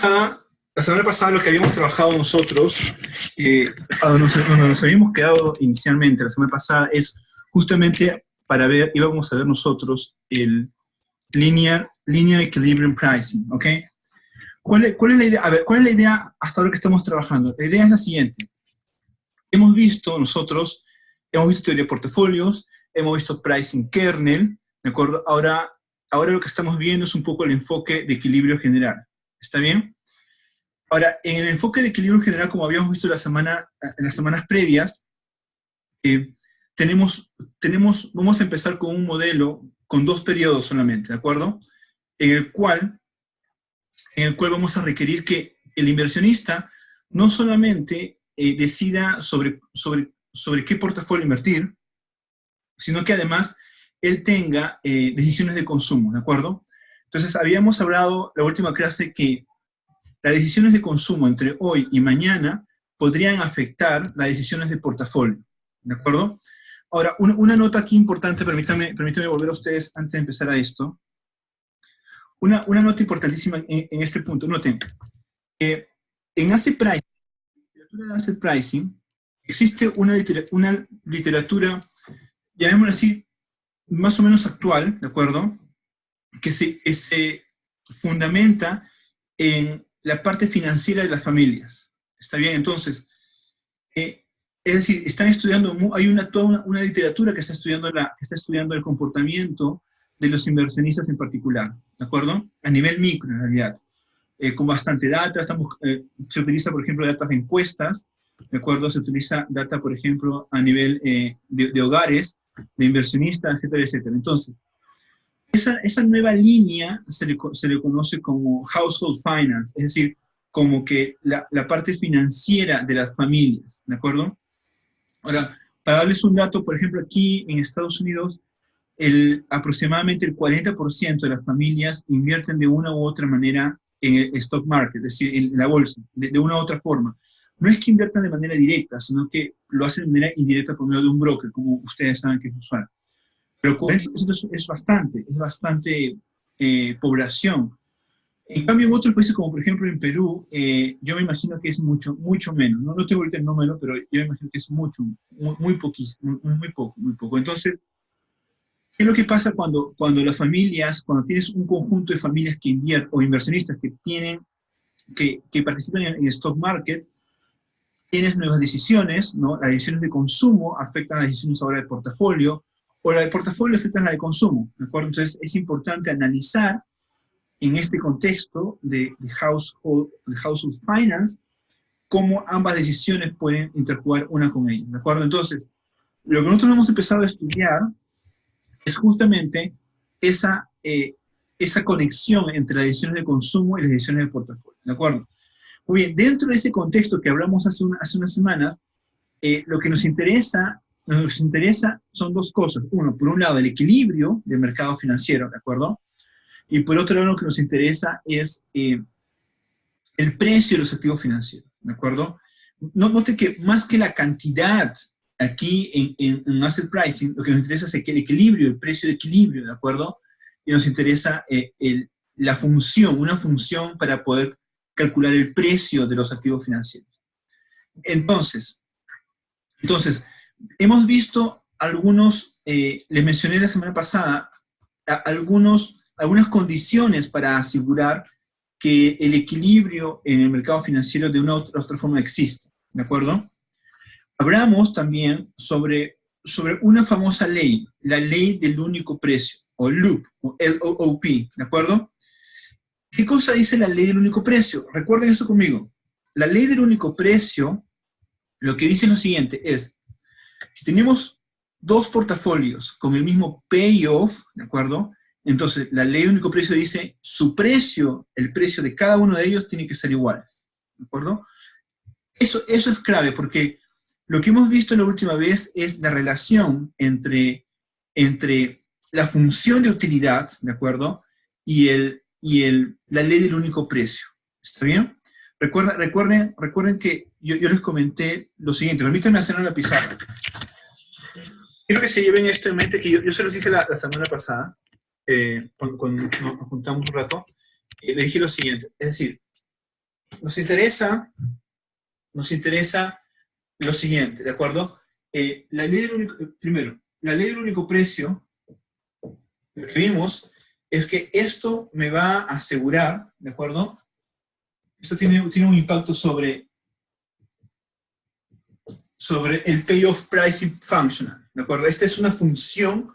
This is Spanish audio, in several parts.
semana pasada lo que habíamos trabajado nosotros, a donde nos habíamos quedado inicialmente la semana pasada, es justamente para ver, íbamos a ver nosotros el Linear Equilibrium Pricing, ¿ok? ¿Cuál es la idea? A ver, ¿cuál es la idea hasta ahora que estamos trabajando? La idea es la siguiente. Hemos visto teoría de portafolios, hemos visto pricing kernel, ¿de acuerdo? Ahora lo que estamos viendo es un poco el enfoque de equilibrio general. ¿Está bien? Ahora, en el enfoque de equilibrio general, como habíamos visto en las semanas previas, vamos a empezar con un modelo con 2 periodos solamente, ¿de acuerdo? En el cual vamos a requerir que el inversionista no solamente decida sobre qué portafolio invertir, sino que además él tenga decisiones de consumo, ¿de acuerdo? Entonces, habíamos hablado la última clase que las decisiones de consumo entre hoy y mañana podrían afectar las decisiones de portafolio, ¿de acuerdo? Ahora, una nota aquí importante, permítame volver a ustedes antes de empezar a esto. Una nota importantísima en este punto. Noten, en Asset Pricing, literatura de Asset Pricing, existe una literatura, llamémosla así, más o menos actual, ¿de acuerdo? Que se fundamenta en la parte financiera de las familias. ¿Está bien? Entonces, es decir, están estudiando, hay toda una literatura que está estudiando el comportamiento de los inversionistas en particular, ¿de acuerdo? A nivel micro, en realidad. Con bastante data, se utiliza, por ejemplo, datos de encuestas, ¿de acuerdo? Se utiliza data, por ejemplo, a nivel de hogares, de inversionistas, etcétera, etcétera. Entonces, esa nueva línea se le conoce como household finance, es decir, como que la parte financiera de las familias, ¿de acuerdo? Ahora, para darles un dato, por ejemplo, aquí en Estados Unidos, aproximadamente el 40% de las familias invierten de una u otra manera en el stock market, es decir, en la bolsa, de una u otra forma. No es que inviertan de manera directa, sino que lo hacen de manera indirecta por medio de un broker, como ustedes saben que es usual. Pero 40% es bastante población. En cambio, en otros países, como por ejemplo en Perú, yo me imagino que es mucho menos. No tengo ahorita el número, pero yo me imagino que es muy poco. Entonces, ¿qué es lo que pasa cuando las familias, cuando tienes un conjunto de familias que invierten, o inversionistas que participan en el stock market, tienes nuevas decisiones, ¿no? Las decisiones de consumo afectan a las decisiones ahora de portafolio, o la de portafolio afectan a la de consumo, ¿de acuerdo? Entonces, es importante analizar en este contexto de household finance, cómo ambas decisiones pueden interjugar una con ella, ¿de acuerdo? Entonces, lo que nosotros hemos empezado a estudiar es justamente esa conexión entre las decisiones de consumo y las decisiones de portafolio, ¿de acuerdo? Muy bien, dentro de ese contexto que hablamos hace unas semanas, lo que nos interesa son 2 cosas. Uno, por un lado, el equilibrio del mercado financiero, ¿de acuerdo? Y por otro lado, lo que nos interesa es el precio de los activos financieros, ¿de acuerdo? Note que más que la cantidad aquí en Asset Pricing, lo que nos interesa es el equilibrio, el precio de equilibrio, ¿de acuerdo? Y nos interesa una función para poder calcular el precio de los activos financieros. Entonces hemos visto les mencioné la semana pasada, algunas condiciones para asegurar que el equilibrio en el mercado financiero de una u otra forma existe, ¿de acuerdo? Hablamos también sobre una famosa ley, la ley del único precio, o LOOP, o LOOP, ¿de acuerdo? ¿Qué cosa dice la ley del único precio? Recuerden esto conmigo. La ley del único precio, lo que dice es lo siguiente, es, si tenemos 2 portafolios con el mismo payoff, ¿de acuerdo? Entonces, la ley del único precio dice, su precio, el precio de cada uno de ellos tiene que ser igual, ¿de acuerdo? Eso es clave, porque lo que hemos visto la última vez es la relación entre la función de utilidad, ¿de acuerdo? Y la ley del único precio. ¿Está bien? Recuerden que yo les comenté lo siguiente. Permítanme hacer una pizarra. Quiero que se lleven esto en mente, que yo se los dije la semana pasada, cuando nos juntamos un rato, les dije lo siguiente. Es decir, nos interesa lo siguiente, ¿de acuerdo? Primero, la ley del único precio, lo que vimos es que esto me va a asegurar, ¿de acuerdo? Esto tiene un impacto sobre el payoff pricing functional, ¿de acuerdo? Esta es una función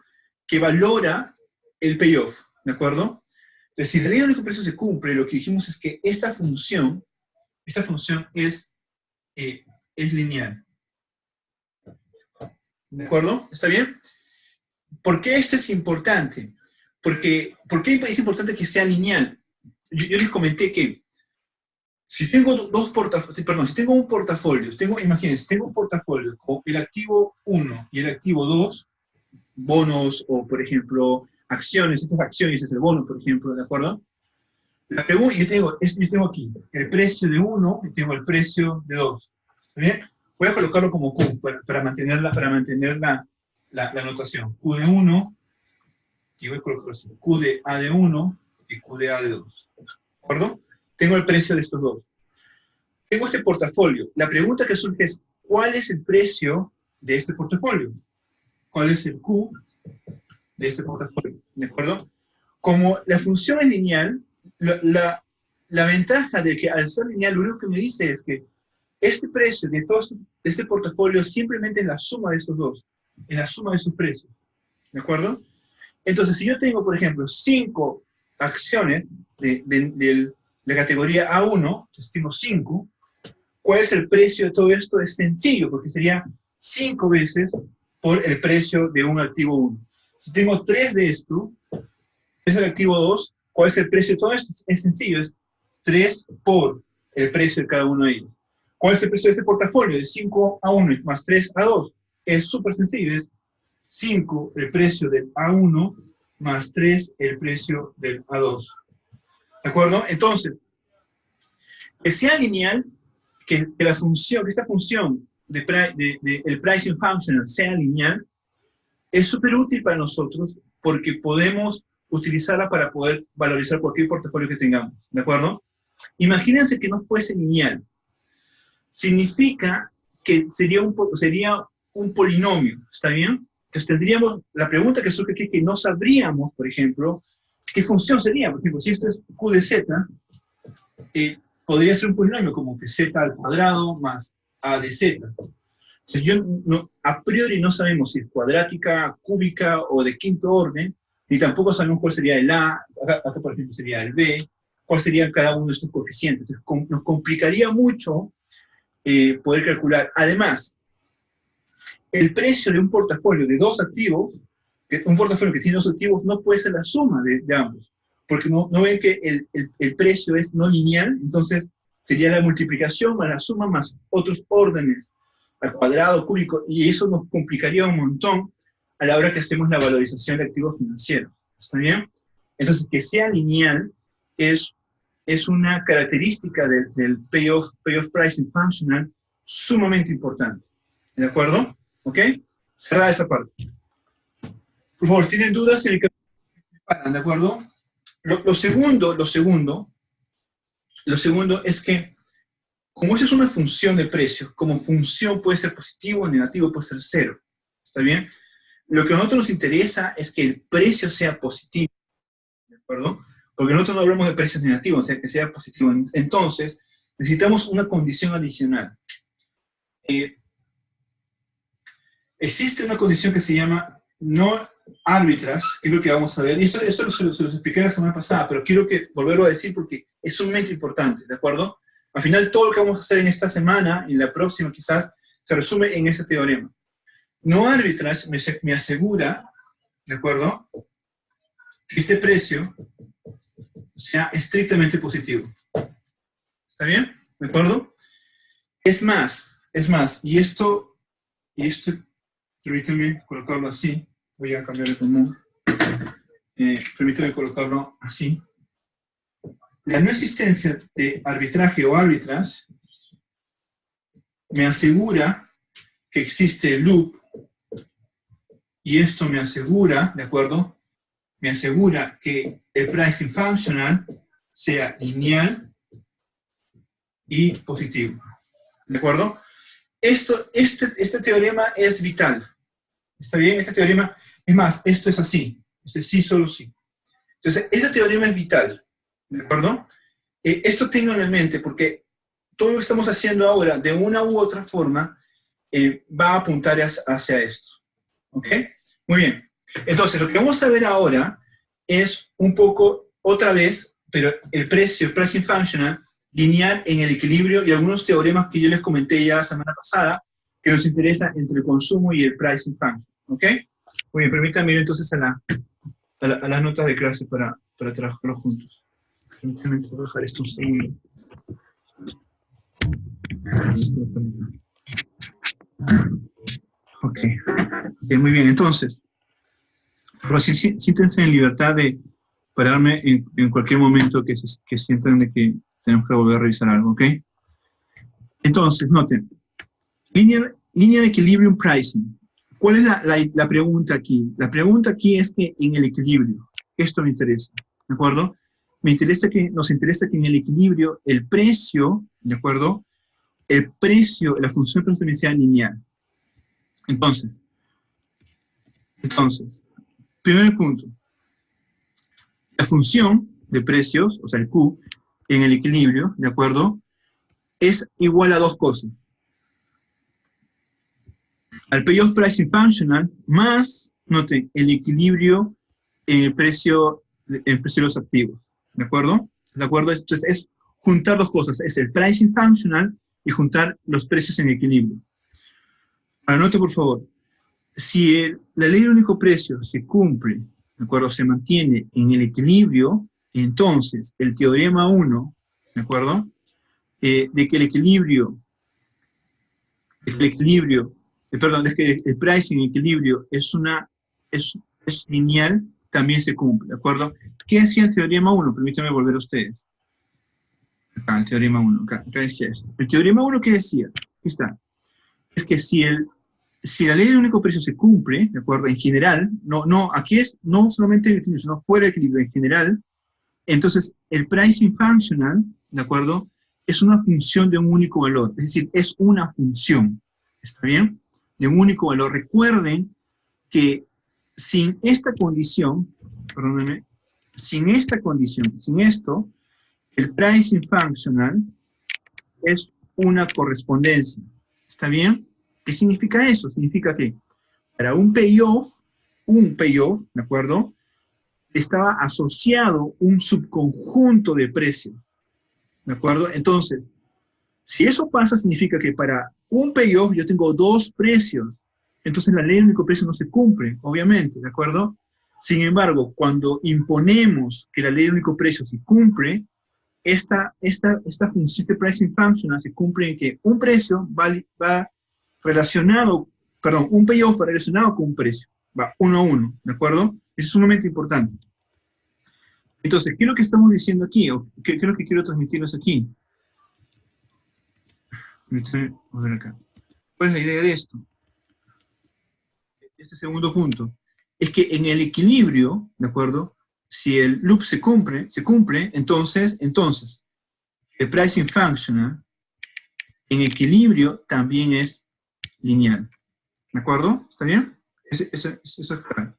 que valora el payoff, ¿de acuerdo? Entonces, si la ley del único precio se cumple, lo que dijimos es que esta función es lineal. ¿De acuerdo? ¿Está bien? ¿Por qué esto es importante? ¿Por qué es importante que sea lineal? Yo les comenté que si tengo un portafolio, imagínense, tengo un portafolio con el activo 1 y el activo 2, bonos o, por ejemplo, acciones, estas acciones es el bono, por ejemplo, ¿de acuerdo? La pregunta, yo tengo aquí el precio de 1 y tengo el precio de 2. ¿Está bien? Voy a colocarlo como Q para mantener la notación. Q de 1, y voy a colocarlo así, Q de A de 1 y Q de A de 2. ¿De acuerdo? Tengo el precio de estos dos. Tengo este portafolio. La pregunta que surge es, ¿cuál es el precio de este portafolio? ¿Cuál es el Q de este portafolio? ¿De acuerdo? Como la función es lineal, la ventaja de que al ser lineal, lo único que me dice es que este precio de todo este portafolio es simplemente en la suma de estos dos, en la suma de sus precios. ¿De acuerdo? Entonces, si yo tengo, por ejemplo, 5 acciones de la categoría A1, entonces tengo 5, ¿cuál es el precio de todo esto? Es sencillo, porque sería 5 veces por el precio de un activo 1. Si tengo 3 de esto, es el activo 2, ¿cuál es el precio de todo esto? Es sencillo, es 3 por el precio de cada uno de ellos. ¿Cuál es el precio de este portafolio? De 5 a 1 más 3 a 2. Es súper sencillo, es 5 el precio del A1 más 3 el precio del A2. ¿De acuerdo? Entonces, que sea lineal, que esta función el pricing functional sea lineal, es súper útil para nosotros porque podemos utilizarla para poder valorizar cualquier portafolio que tengamos. ¿De acuerdo? Imagínense que no fuese lineal. Significa que sería un polinomio, ¿está bien? Entonces tendríamos, la pregunta que surge aquí es que no sabríamos, por ejemplo, qué función sería. Por ejemplo, si esto es Q de Z, podría ser un polinomio como que Z al cuadrado más A de Z. Entonces a priori no sabemos si es cuadrática, cúbica o de quinto orden, ni tampoco sabemos cuál sería el A, acá por ejemplo sería el B, cuál sería cada uno de estos coeficientes. Entonces, nos complicaría mucho poder calcular. Además, el precio de un portafolio de dos activos, un portafolio que tiene dos activos, no puede ser la suma de ambos, porque no ven que el precio es no lineal, entonces sería la multiplicación más la suma más otros órdenes, al cuadrado, cúbico, y eso nos complicaría un montón a la hora que hacemos la valorización de activos financieros. ¿Está bien? Entonces, que sea lineal es una característica del payoff pricing functional sumamente importante. ¿De acuerdo? ¿Ok? Cerrada esa parte. Por favor, ¿tienen dudas en el que ¿de acuerdo? Lo segundo es que, como esa es una función de precios, como función puede ser positivo o negativo, puede ser cero. ¿Está bien? Lo que a nosotros nos interesa es que el precio sea positivo. ¿De acuerdo? Porque nosotros no hablamos de precios negativos, o sea, que sea positivo. Entonces, necesitamos una condición adicional. Existe una condición que se llama no arbitrage, que es lo que vamos a ver. Y esto se los expliqué la semana pasada, pero quiero volverlo a decir porque es sumamente importante, ¿de acuerdo? Al final, todo lo que vamos a hacer en esta semana, y en la próxima quizás, se resume en este teorema. No arbitrage me asegura, ¿de acuerdo?, que este precio sea estrictamente positivo. ¿Está bien? ¿De acuerdo? Es más, y esto, permítanme colocarlo así, voy a cambiar de común, permítanme colocarlo así. La no existencia de arbitraje o arbitrage me asegura que existe el loop, y esto me asegura, ¿de acuerdo?, me asegura que el pricing functional sea lineal y positivo. ¿De acuerdo? Este teorema es vital. ¿Está bien? Este teorema, es más, esto es así. Es sí, solo sí. Entonces, este teorema es vital. ¿De acuerdo? Esto tengo en mente porque todo lo que estamos haciendo ahora, de una u otra forma, va a apuntar hacia esto. ¿Ok? Muy bien. Entonces, lo que vamos a ver ahora es un poco, otra vez, pero el pricing functional, lineal en el equilibrio y algunos teoremas que yo les comenté ya la semana pasada, que nos interesa entre el consumo y el pricing function. ¿Ok? Muy bien, permítanme ir entonces a las notas de clase para trabajarlo juntos. Permítanme trabajar esto un segundo. Ok, muy bien, entonces, pero siéntense en libertad de pararme en cualquier momento que sientan de que tenemos que volver a revisar algo, ¿ok? Entonces, noten, linear equilibrium pricing. ¿Cuál es la pregunta aquí? La pregunta aquí es que en el equilibrio, esto me interesa, ¿de acuerdo? Nos interesa que en el equilibrio el precio, ¿de acuerdo? El precio, la función de precio sea lineal. Entonces, primer punto, la función de precios, o sea, el Q, en el equilibrio, ¿de acuerdo? Es igual a dos cosas. Al payoff pricing functional más, noten, el equilibrio en el precio de los activos, ¿de acuerdo? ¿De acuerdo? Entonces es juntar dos cosas, es el pricing functional y juntar los precios en equilibrio. Ahora, note por favor, si la ley del único precio se cumple, ¿de acuerdo? Se mantiene en el equilibrio, entonces el teorema 1, ¿de acuerdo? De que el pricing en equilibrio es lineal, también se cumple, ¿de acuerdo? ¿Qué decía el teorema 1? Permítanme volver a ustedes. Acá, el teorema 1, acá decía esto. El teorema 1, ¿qué decía? Aquí está. Es que si la ley del único precio se cumple, ¿de acuerdo? En general, aquí es no solamente el equilibrio, sino fuera del equilibrio, en general, entonces el pricing functional, ¿de acuerdo? Es una función de un único valor, es decir, es una función, ¿está bien? De un único valor. Recuerden que sin esta condición, perdónenme, sin esto, el pricing functional es una correspondencia, ¿está bien? ¿Qué significa eso? Significa que para un payoff, ¿de acuerdo? Estaba asociado un subconjunto de precios, ¿de acuerdo? Entonces, si eso pasa, significa que para un payoff yo tengo dos precios, entonces la ley del único precio no se cumple, obviamente, ¿de acuerdo? Sin embargo, cuando imponemos que la ley del único precio se cumple, esta función de pricing functional se cumple en que un precio va relacionado, perdón, un payoff va relacionado con un precio, va uno a uno, ¿de acuerdo? Eso es sumamente importante. Entonces, ¿qué es lo que estamos diciendo aquí? ¿O qué es lo que quiero transmitirles aquí? A ver acá. ¿Cuál es la idea de esto? Este segundo punto. Es que en el equilibrio, ¿de acuerdo? Si el loop se cumple, entonces, el pricing functional en equilibrio también es lineal. ¿De acuerdo? ¿Está bien? Eso es claro.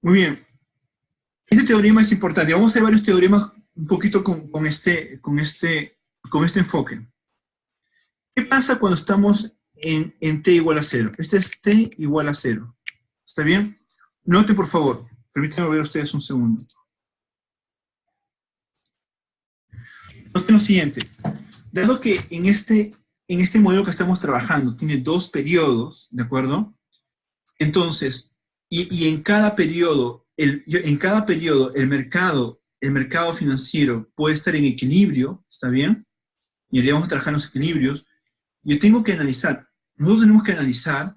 Muy bien. Este teorema es importante. Vamos a ver varios teoremas un poquito con este enfoque. ¿Qué pasa cuando estamos en t igual a 0? Este es t igual a 0. ¿Está bien? Note, por favor. Permítanme ver a ustedes un segundo. Noten lo siguiente. Dado que en este modelo que estamos trabajando tiene dos periodos, ¿de acuerdo? Entonces, y en cada periodo, el mercado financiero puede estar en equilibrio, ¿está bien? Y deberíamos trabajar en los equilibrios. Nosotros tenemos que analizar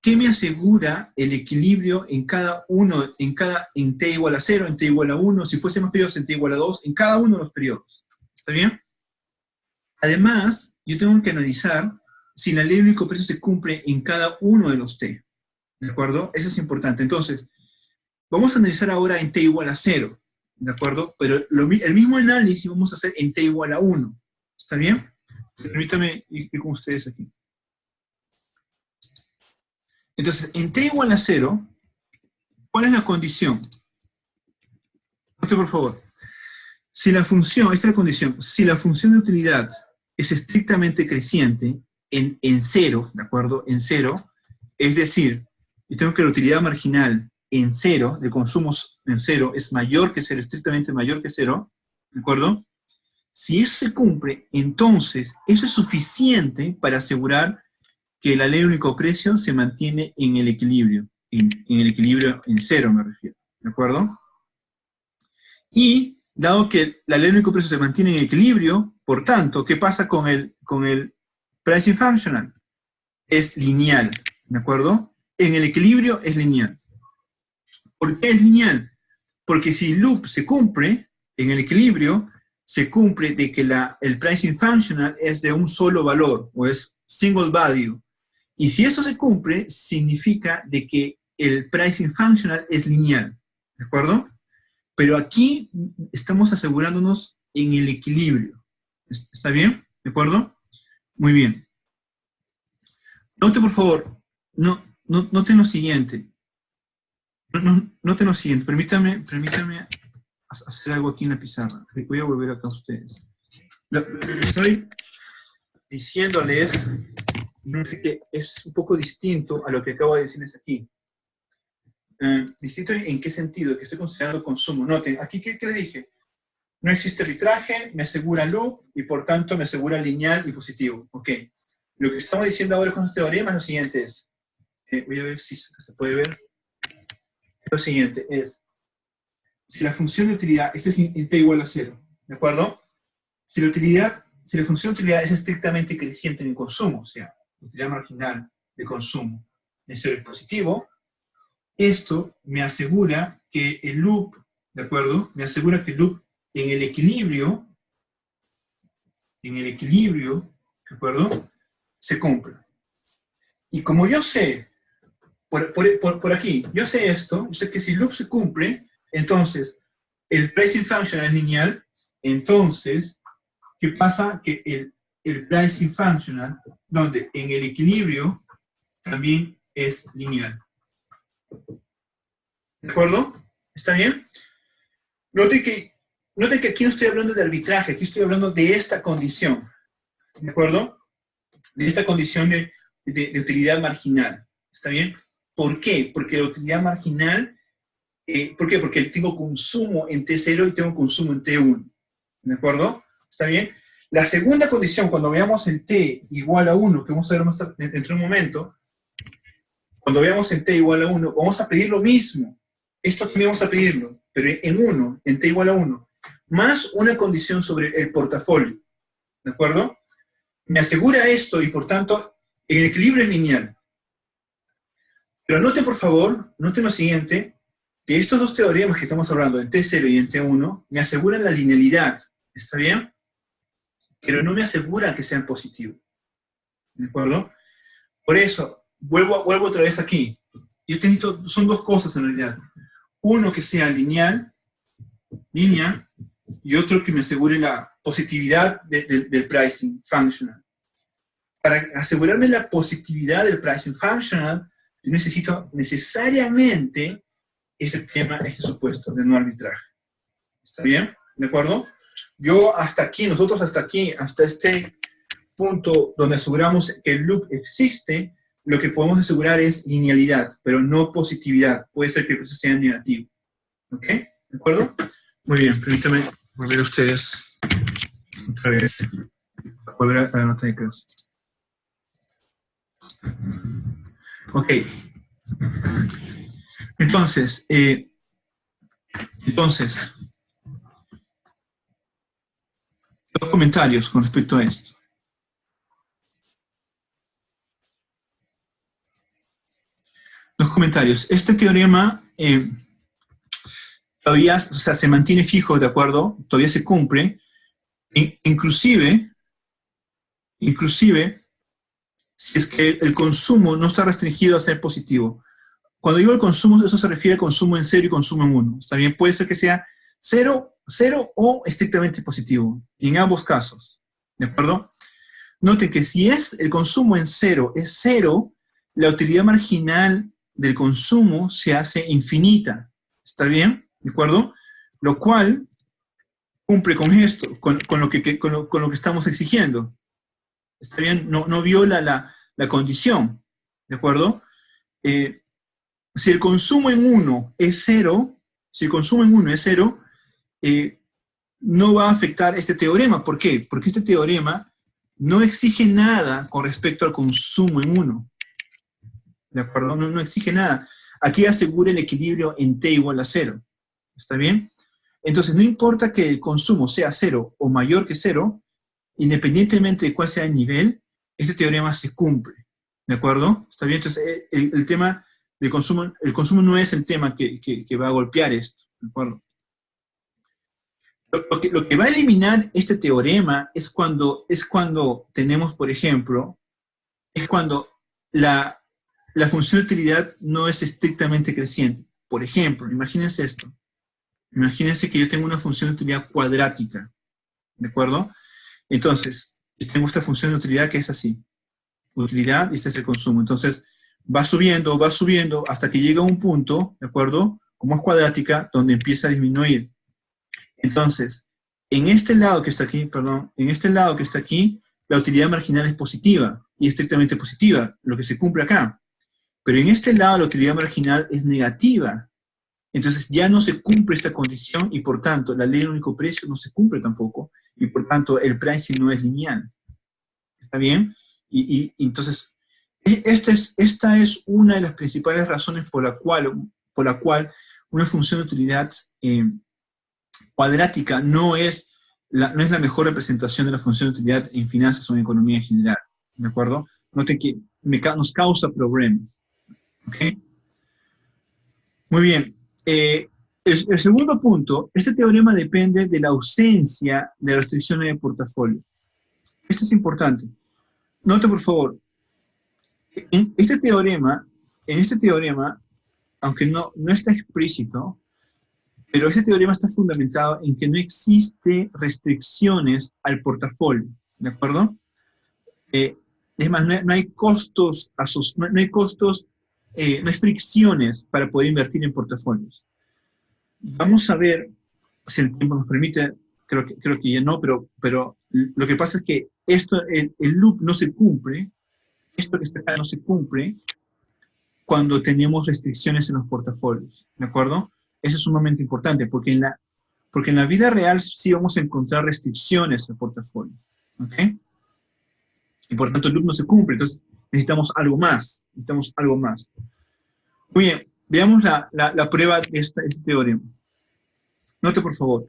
qué me asegura el equilibrio en cada uno, en t igual a 0, en t igual a 1, si fuese más periodos en t igual a 2, en cada uno de los periodos. ¿Está bien? Además, yo tengo que analizar si la ley del único precio se cumple en cada uno de los t. ¿De acuerdo? Eso es importante. Entonces, vamos a analizar ahora en t igual a 0. ¿De acuerdo? Pero el mismo análisis vamos a hacer en t igual a 1. ¿Está bien? Permítame ir con ustedes aquí. Entonces, en t igual a 0, ¿cuál es la condición? Note, por favor. Si la función, esta es la condición, si la función de utilidad es estrictamente creciente en 0, ¿de acuerdo? En 0, es decir, yo tengo que la utilidad marginal en 0, de consumos en 0, es mayor que 0, estrictamente mayor que 0, ¿de acuerdo? Si eso se cumple, entonces eso es suficiente para asegurar que la ley de único precio se mantiene en el equilibrio, en el equilibrio en 0 me refiero, ¿de acuerdo? Y dado que la ley de único precio se mantiene en el equilibrio, por tanto, ¿qué pasa con el pricing functional? Es lineal, ¿de acuerdo? En el equilibrio es lineal. ¿Por qué es lineal? Porque si el loop se cumple, en el equilibrio, se cumple de que el pricing functional es de un solo valor, o es single value. Y si eso se cumple, significa de que el pricing functional es lineal, ¿de acuerdo? Pero aquí estamos asegurándonos en el equilibrio. ¿Está bien? ¿De acuerdo? Muy bien. Note, por favor, noten lo siguiente. Noten lo siguiente. Permítame hacer algo aquí en la pizarra. Voy a volver acá a ustedes. Lo que estoy diciéndoles que es un poco distinto a lo que acabo de decirles aquí. Distinto en qué sentido, que estoy considerando consumo. Noten, aquí, ¿qué les dije? No existe arbitraje, me asegura loop, y por tanto me asegura lineal y positivo. Ok. Lo que estamos diciendo ahora con este teorema es lo siguiente es, voy a ver si se puede ver. Lo siguiente es, si la función de utilidad, este es en t igual a 0, ¿de acuerdo? Si la función de utilidad es estrictamente creciente en el consumo, o sea, utilidad marginal de consumo en 0 es positivo, esto me asegura que el loop, ¿de acuerdo? Me asegura que el loop en el equilibrio, ¿de acuerdo? Se cumple. Y como yo sé, por aquí, yo sé esto, yo sé que si el loop se cumple, entonces el pricing functional es lineal, entonces, ¿qué pasa? Que el pricing functional, donde en el equilibrio, también es lineal. ¿De acuerdo? ¿Está bien? Note que aquí no estoy hablando de arbitraje, aquí estoy hablando de esta condición. ¿De acuerdo? De esta condición de utilidad marginal. ¿Está bien? ¿Por qué? Porque la utilidad marginal, ¿por qué? Porque tengo consumo en T0 y tengo consumo en T1. ¿De acuerdo? ¿Está bien? La segunda condición, cuando veamos en T igual a 1, que vamos a ver más dentro de un momento, cuando veamos en T igual a 1, vamos a pedir lo mismo. Esto también vamos a pedirlo, pero en 1, en T igual a 1, más una condición sobre el portafolio. ¿De acuerdo? Me asegura esto y por tanto, en el equilibrio es lineal. Pero noten, por favor, noten lo siguiente, que estos dos teoremas que estamos hablando, en T0 y en T1, me aseguran la linealidad. ¿Está bien? Pero no me aseguran que sean positivos. ¿De acuerdo? Por eso, vuelvo otra vez aquí. Son dos cosas en realidad. Uno que sea lineal, y otro que me asegure la positividad del pricing functional. Para asegurarme la positividad del pricing functional, yo necesito necesariamente este supuesto de no arbitraje. ¿Está bien? ¿De acuerdo? Nosotros hasta este punto donde aseguramos que el loop existe, lo que podemos asegurar es linealidad, pero no positividad. Puede ser que el proceso sea negativo. ¿Ok? ¿De acuerdo? Muy bien, permítanme volver a ustedes otra vez. Volver a la nota de clase. Ok. Entonces, los comentarios con respecto a esto. Los comentarios. Este teorema todavía, o sea, se mantiene fijo, ¿de acuerdo? Todavía se cumple. Inclusive, si es que el consumo no está restringido a ser positivo. Cuando digo el consumo, eso se refiere a consumo en 0 y consumo en 1. ¿Está bien? Puede ser que sea 0 o estrictamente positivo. En ambos casos. ¿De acuerdo? Note que si el consumo en cero es cero, la utilidad marginal del consumo se hace infinita. ¿Está bien? ¿De acuerdo? Lo cual cumple con esto, con lo que estamos exigiendo. ¿Está bien? No viola la condición. ¿De acuerdo? Si el consumo en 1 es cero, no va a afectar este teorema. ¿Por qué? Porque este teorema no exige nada con respecto al consumo en 1. ¿De acuerdo? No exige nada. Aquí asegura el equilibrio en t igual a 0. ¿Está bien? Entonces, no importa que el consumo sea 0 o mayor que 0, independientemente de cuál sea el nivel, este teorema se cumple. ¿De acuerdo? ¿Está bien? Entonces, el tema del consumo, el consumo no es el tema que va a golpear esto. ¿De acuerdo? Lo que va a eliminar este teorema es cuando tenemos, por ejemplo, es cuando la función de utilidad no es estrictamente creciente. Por ejemplo, imagínense esto. Imagínense que yo tengo una función de utilidad cuadrática. ¿De acuerdo? Entonces, yo tengo esta función de utilidad que es así. Utilidad, y este es el consumo. Entonces, va subiendo, hasta que llega a un punto, ¿de acuerdo? Como es cuadrática, donde empieza a disminuir. Entonces, en este lado que está aquí, la utilidad marginal es positiva, y estrictamente positiva, lo que se cumple acá. Pero en este lado la utilidad marginal es negativa. Entonces ya no se cumple esta condición, y por tanto la ley del único precio no se cumple tampoco, y por tanto el pricing no es lineal. ¿Está bien? Y entonces, esta es una de las principales razones por la cual una función de utilidad cuadrática no es la mejor representación de la función de utilidad en finanzas o en economía en general. ¿De acuerdo? Noten que nos causa problemas. ¿Ok? Muy bien. El segundo punto, este teorema depende de la ausencia de restricciones de portafolio. Esto es importante. Note, por favor, en este teorema, aunque no está explícito, pero este teorema está fundamentado en que no existe restricciones al portafolio, ¿de acuerdo? Es más, no hay costos, no hay fricciones para poder invertir en portafolios. Vamos a ver si el tiempo nos permite, creo que ya no, pero lo que pasa es que el loop no se cumple, esto que está acá no se cumple cuando tenemos restricciones en los portafolios, ¿de acuerdo? Eso es sumamente importante, porque en la vida real sí vamos a encontrar restricciones al portafolio, ¿ok? Y por tanto el loop no se cumple, entonces necesitamos algo más, Muy bien, veamos la prueba de este teorema. Note, por favor.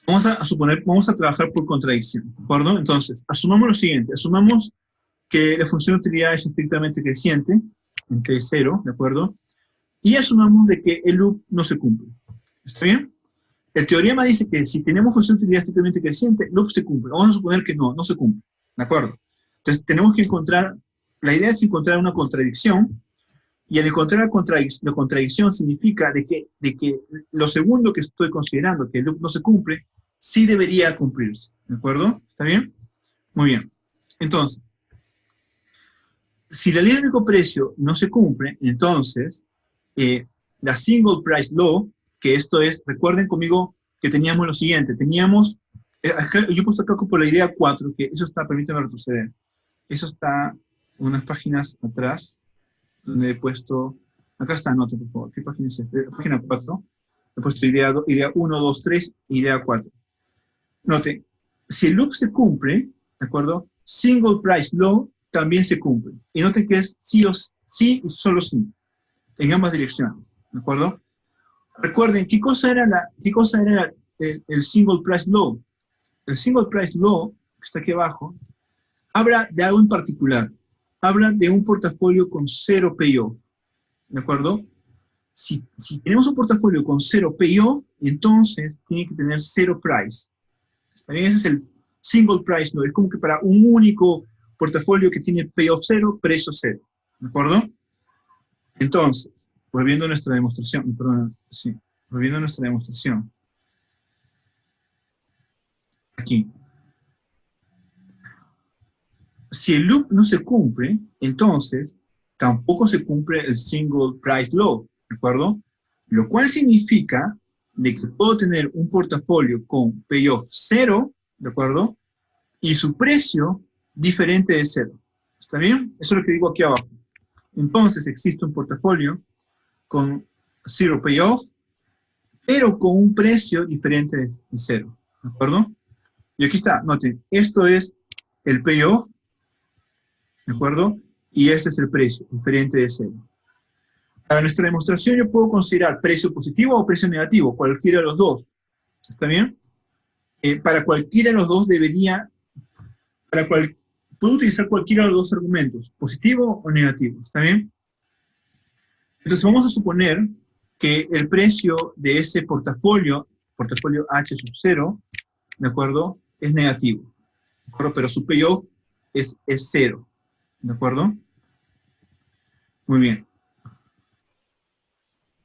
Vamos a trabajar por contradicción, ¿de acuerdo? Entonces, asumamos lo siguiente, asumamos que la función de utilidad es estrictamente creciente, en T0, ¿de acuerdo? Y asumamos de que el loop no se cumple. ¿Está bien? El teorema dice que si tenemos función de utilidad estrictamente creciente, el loop se cumple. Vamos a suponer que no se cumple. ¿De acuerdo? Entonces tenemos que la idea es encontrar una contradicción, y al encontrar la contradicción significa de que lo segundo que estoy considerando, que el loop no se cumple, sí debería cumplirse. ¿De acuerdo? ¿Está bien? Muy bien. Entonces, si la ley del único precio no se cumple, entonces la single price law, que esto es, recuerden conmigo que teníamos lo siguiente, yo he puesto acá por la idea 4, que eso está, permítanme retroceder, eso está unas páginas atrás, donde he puesto, acá está, anote por favor, ¿qué página es esta? Página 4, he puesto idea 1, 2, 3, idea 4. Note, si el loop se cumple, ¿de acuerdo? Single price law también se cumple. Y note que es sí y solo sí, en ambas direcciones, ¿de acuerdo? Recuerden, ¿qué cosa era el single price law? El single price law, que está aquí abajo, habla de algo en particular. Habla de un portafolio con 0 payoff, ¿de acuerdo? Si tenemos un portafolio con 0 payoff, entonces tiene que tener 0 price. ¿Está bien? Ese es el single price law. Es como que para un único portafolio que tiene payoff 0, precio 0. ¿De acuerdo? Entonces, volviendo a nuestra demostración. aquí. Si el loop no se cumple, entonces tampoco se cumple el single price law, ¿de acuerdo? Lo cual significa de que puedo tener un portafolio con payoff 0, ¿de acuerdo? Y su precio diferente de 0. ¿Está bien? Eso es lo que digo aquí abajo. Entonces existe un portafolio con 0 payoff, pero con un precio diferente de 0, ¿de acuerdo? Y aquí está, noten, esto es el payoff, ¿de acuerdo? Y este es el precio, diferente de 0. Para nuestra demostración yo puedo considerar precio positivo o precio negativo, cualquiera de los dos. ¿Está bien? Para cualquiera de los dos debería, puedo utilizar cualquiera de los dos argumentos, positivo o negativo. ¿Está bien? Entonces vamos a suponer que el precio de ese portafolio H sub 0, ¿de acuerdo? Es negativo, ¿de acuerdo? Pero su payoff es 0, ¿de acuerdo? Muy bien.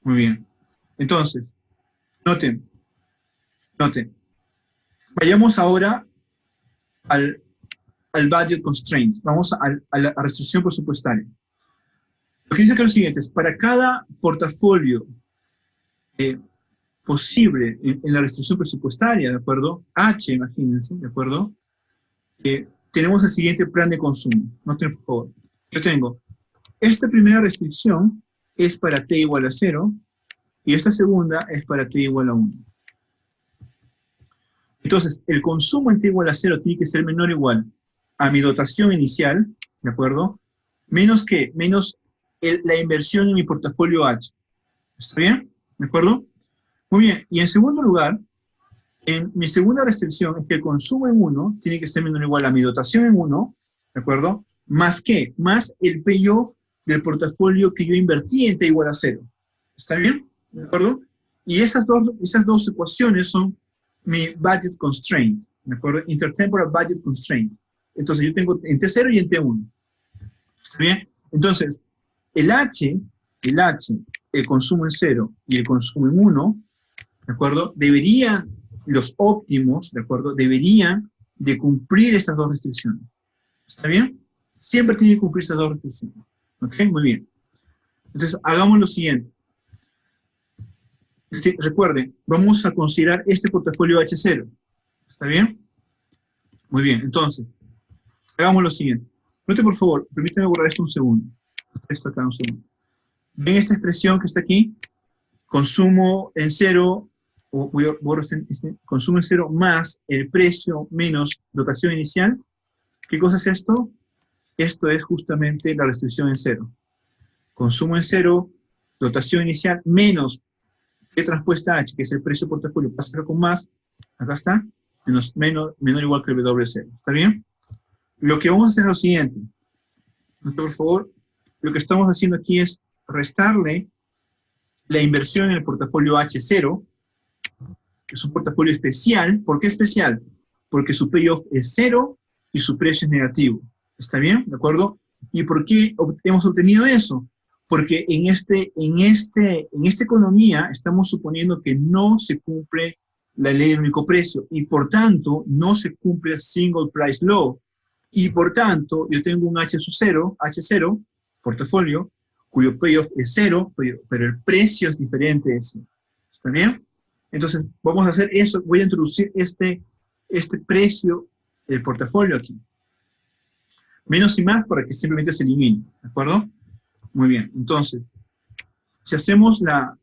Muy bien. Entonces, noten. Vayamos ahora al budget constraint. Vamos a la restricción presupuestaria. Lo que dice que es lo siguiente es, para cada portafolio posible en la restricción presupuestaria, ¿de acuerdo? H, imagínense, ¿de acuerdo? Tenemos el siguiente plan de consumo. Noten, por favor. Yo tengo, esta primera restricción es para t igual a 0, y esta segunda es para t igual a 1. Entonces, el consumo en t igual a 0 tiene que ser menor o igual a mi dotación inicial, ¿de acuerdo? Menos que, menos la inversión en mi portafolio H. ¿Está bien? ¿De acuerdo? Muy bien. Y en segundo lugar, en mi segunda restricción es que el consumo en 1 tiene que ser menor o igual a mi dotación en 1, ¿de acuerdo? ¿Más qué? Más el payoff del portafolio que yo invertí en t igual a 0. ¿Está bien? ¿De acuerdo? Y esas dos ecuaciones son mi budget constraint, ¿de acuerdo? Intertemporal budget constraint. Entonces yo tengo en T0 y en T1. ¿Está bien? Entonces, el consumo en 0 y el consumo en 1, ¿de acuerdo? Los óptimos, ¿de acuerdo? Deberían de cumplir estas dos restricciones. ¿Está bien? Siempre tienen que cumplir estas dos restricciones. ¿Ok? Muy bien. Entonces, hagamos lo siguiente. Sí, recuerden, vamos a considerar este portafolio H0. ¿Está bien? Muy bien, entonces, hagamos lo siguiente. Note, por favor, permítame borrar esto un segundo. Esto acá un segundo. ¿Ven esta expresión que está aquí? Consumo en 0, borro consumo en 0 más el precio menos dotación inicial. ¿Qué cosa es esto? Esto es justamente la restricción en 0. Consumo en 0, dotación inicial menos T transpuesta H, que es el precio portafolio, pasa acá con más, acá está, menor o igual que el W0. ¿Está bien? Lo que vamos a hacer es lo siguiente. Por favor, lo que estamos haciendo aquí es restarle la inversión en el portafolio H0, que es un portafolio especial. ¿Por qué especial? Porque su payoff es 0 y su precio es negativo. ¿Está bien? ¿De acuerdo? ¿Y por qué hemos obtenido eso? Porque en esta economía estamos suponiendo que no se cumple la ley del único precio y por tanto no se cumple el single price law y por tanto yo tengo un H0, portafolio, cuyo payoff es 0, pero el precio es diferente de ese. ¿Está bien? Entonces vamos a hacer eso, voy a introducir este precio del portafolio aquí. Menos y más para que simplemente se elimine, ¿de acuerdo? Muy bien, entonces, si hacemos la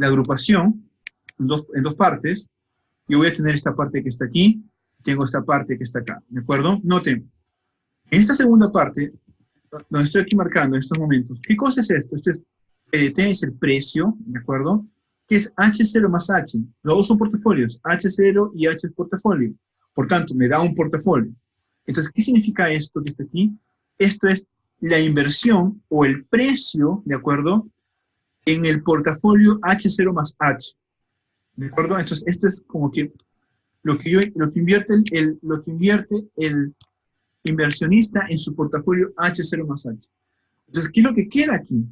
agrupación en dos partes, yo voy a tener esta parte que está aquí, tengo esta parte que está acá, ¿de acuerdo? Noten, en esta segunda parte, donde estoy aquí marcando en estos momentos, ¿qué cosa es esto? Esto es PDT, es el precio, ¿de acuerdo? Que es H0 más H. Los dos son portafolios, H0 y H es portafolio. Por tanto, me da un portafolio. Entonces, ¿qué significa esto que está aquí? Esto es la inversión o el precio, ¿de acuerdo? En el portafolio H0 más H. ¿De acuerdo? Entonces, esto es como que lo que invierte el inversionista en su portafolio H0 más H. Entonces, ¿qué es lo que queda aquí?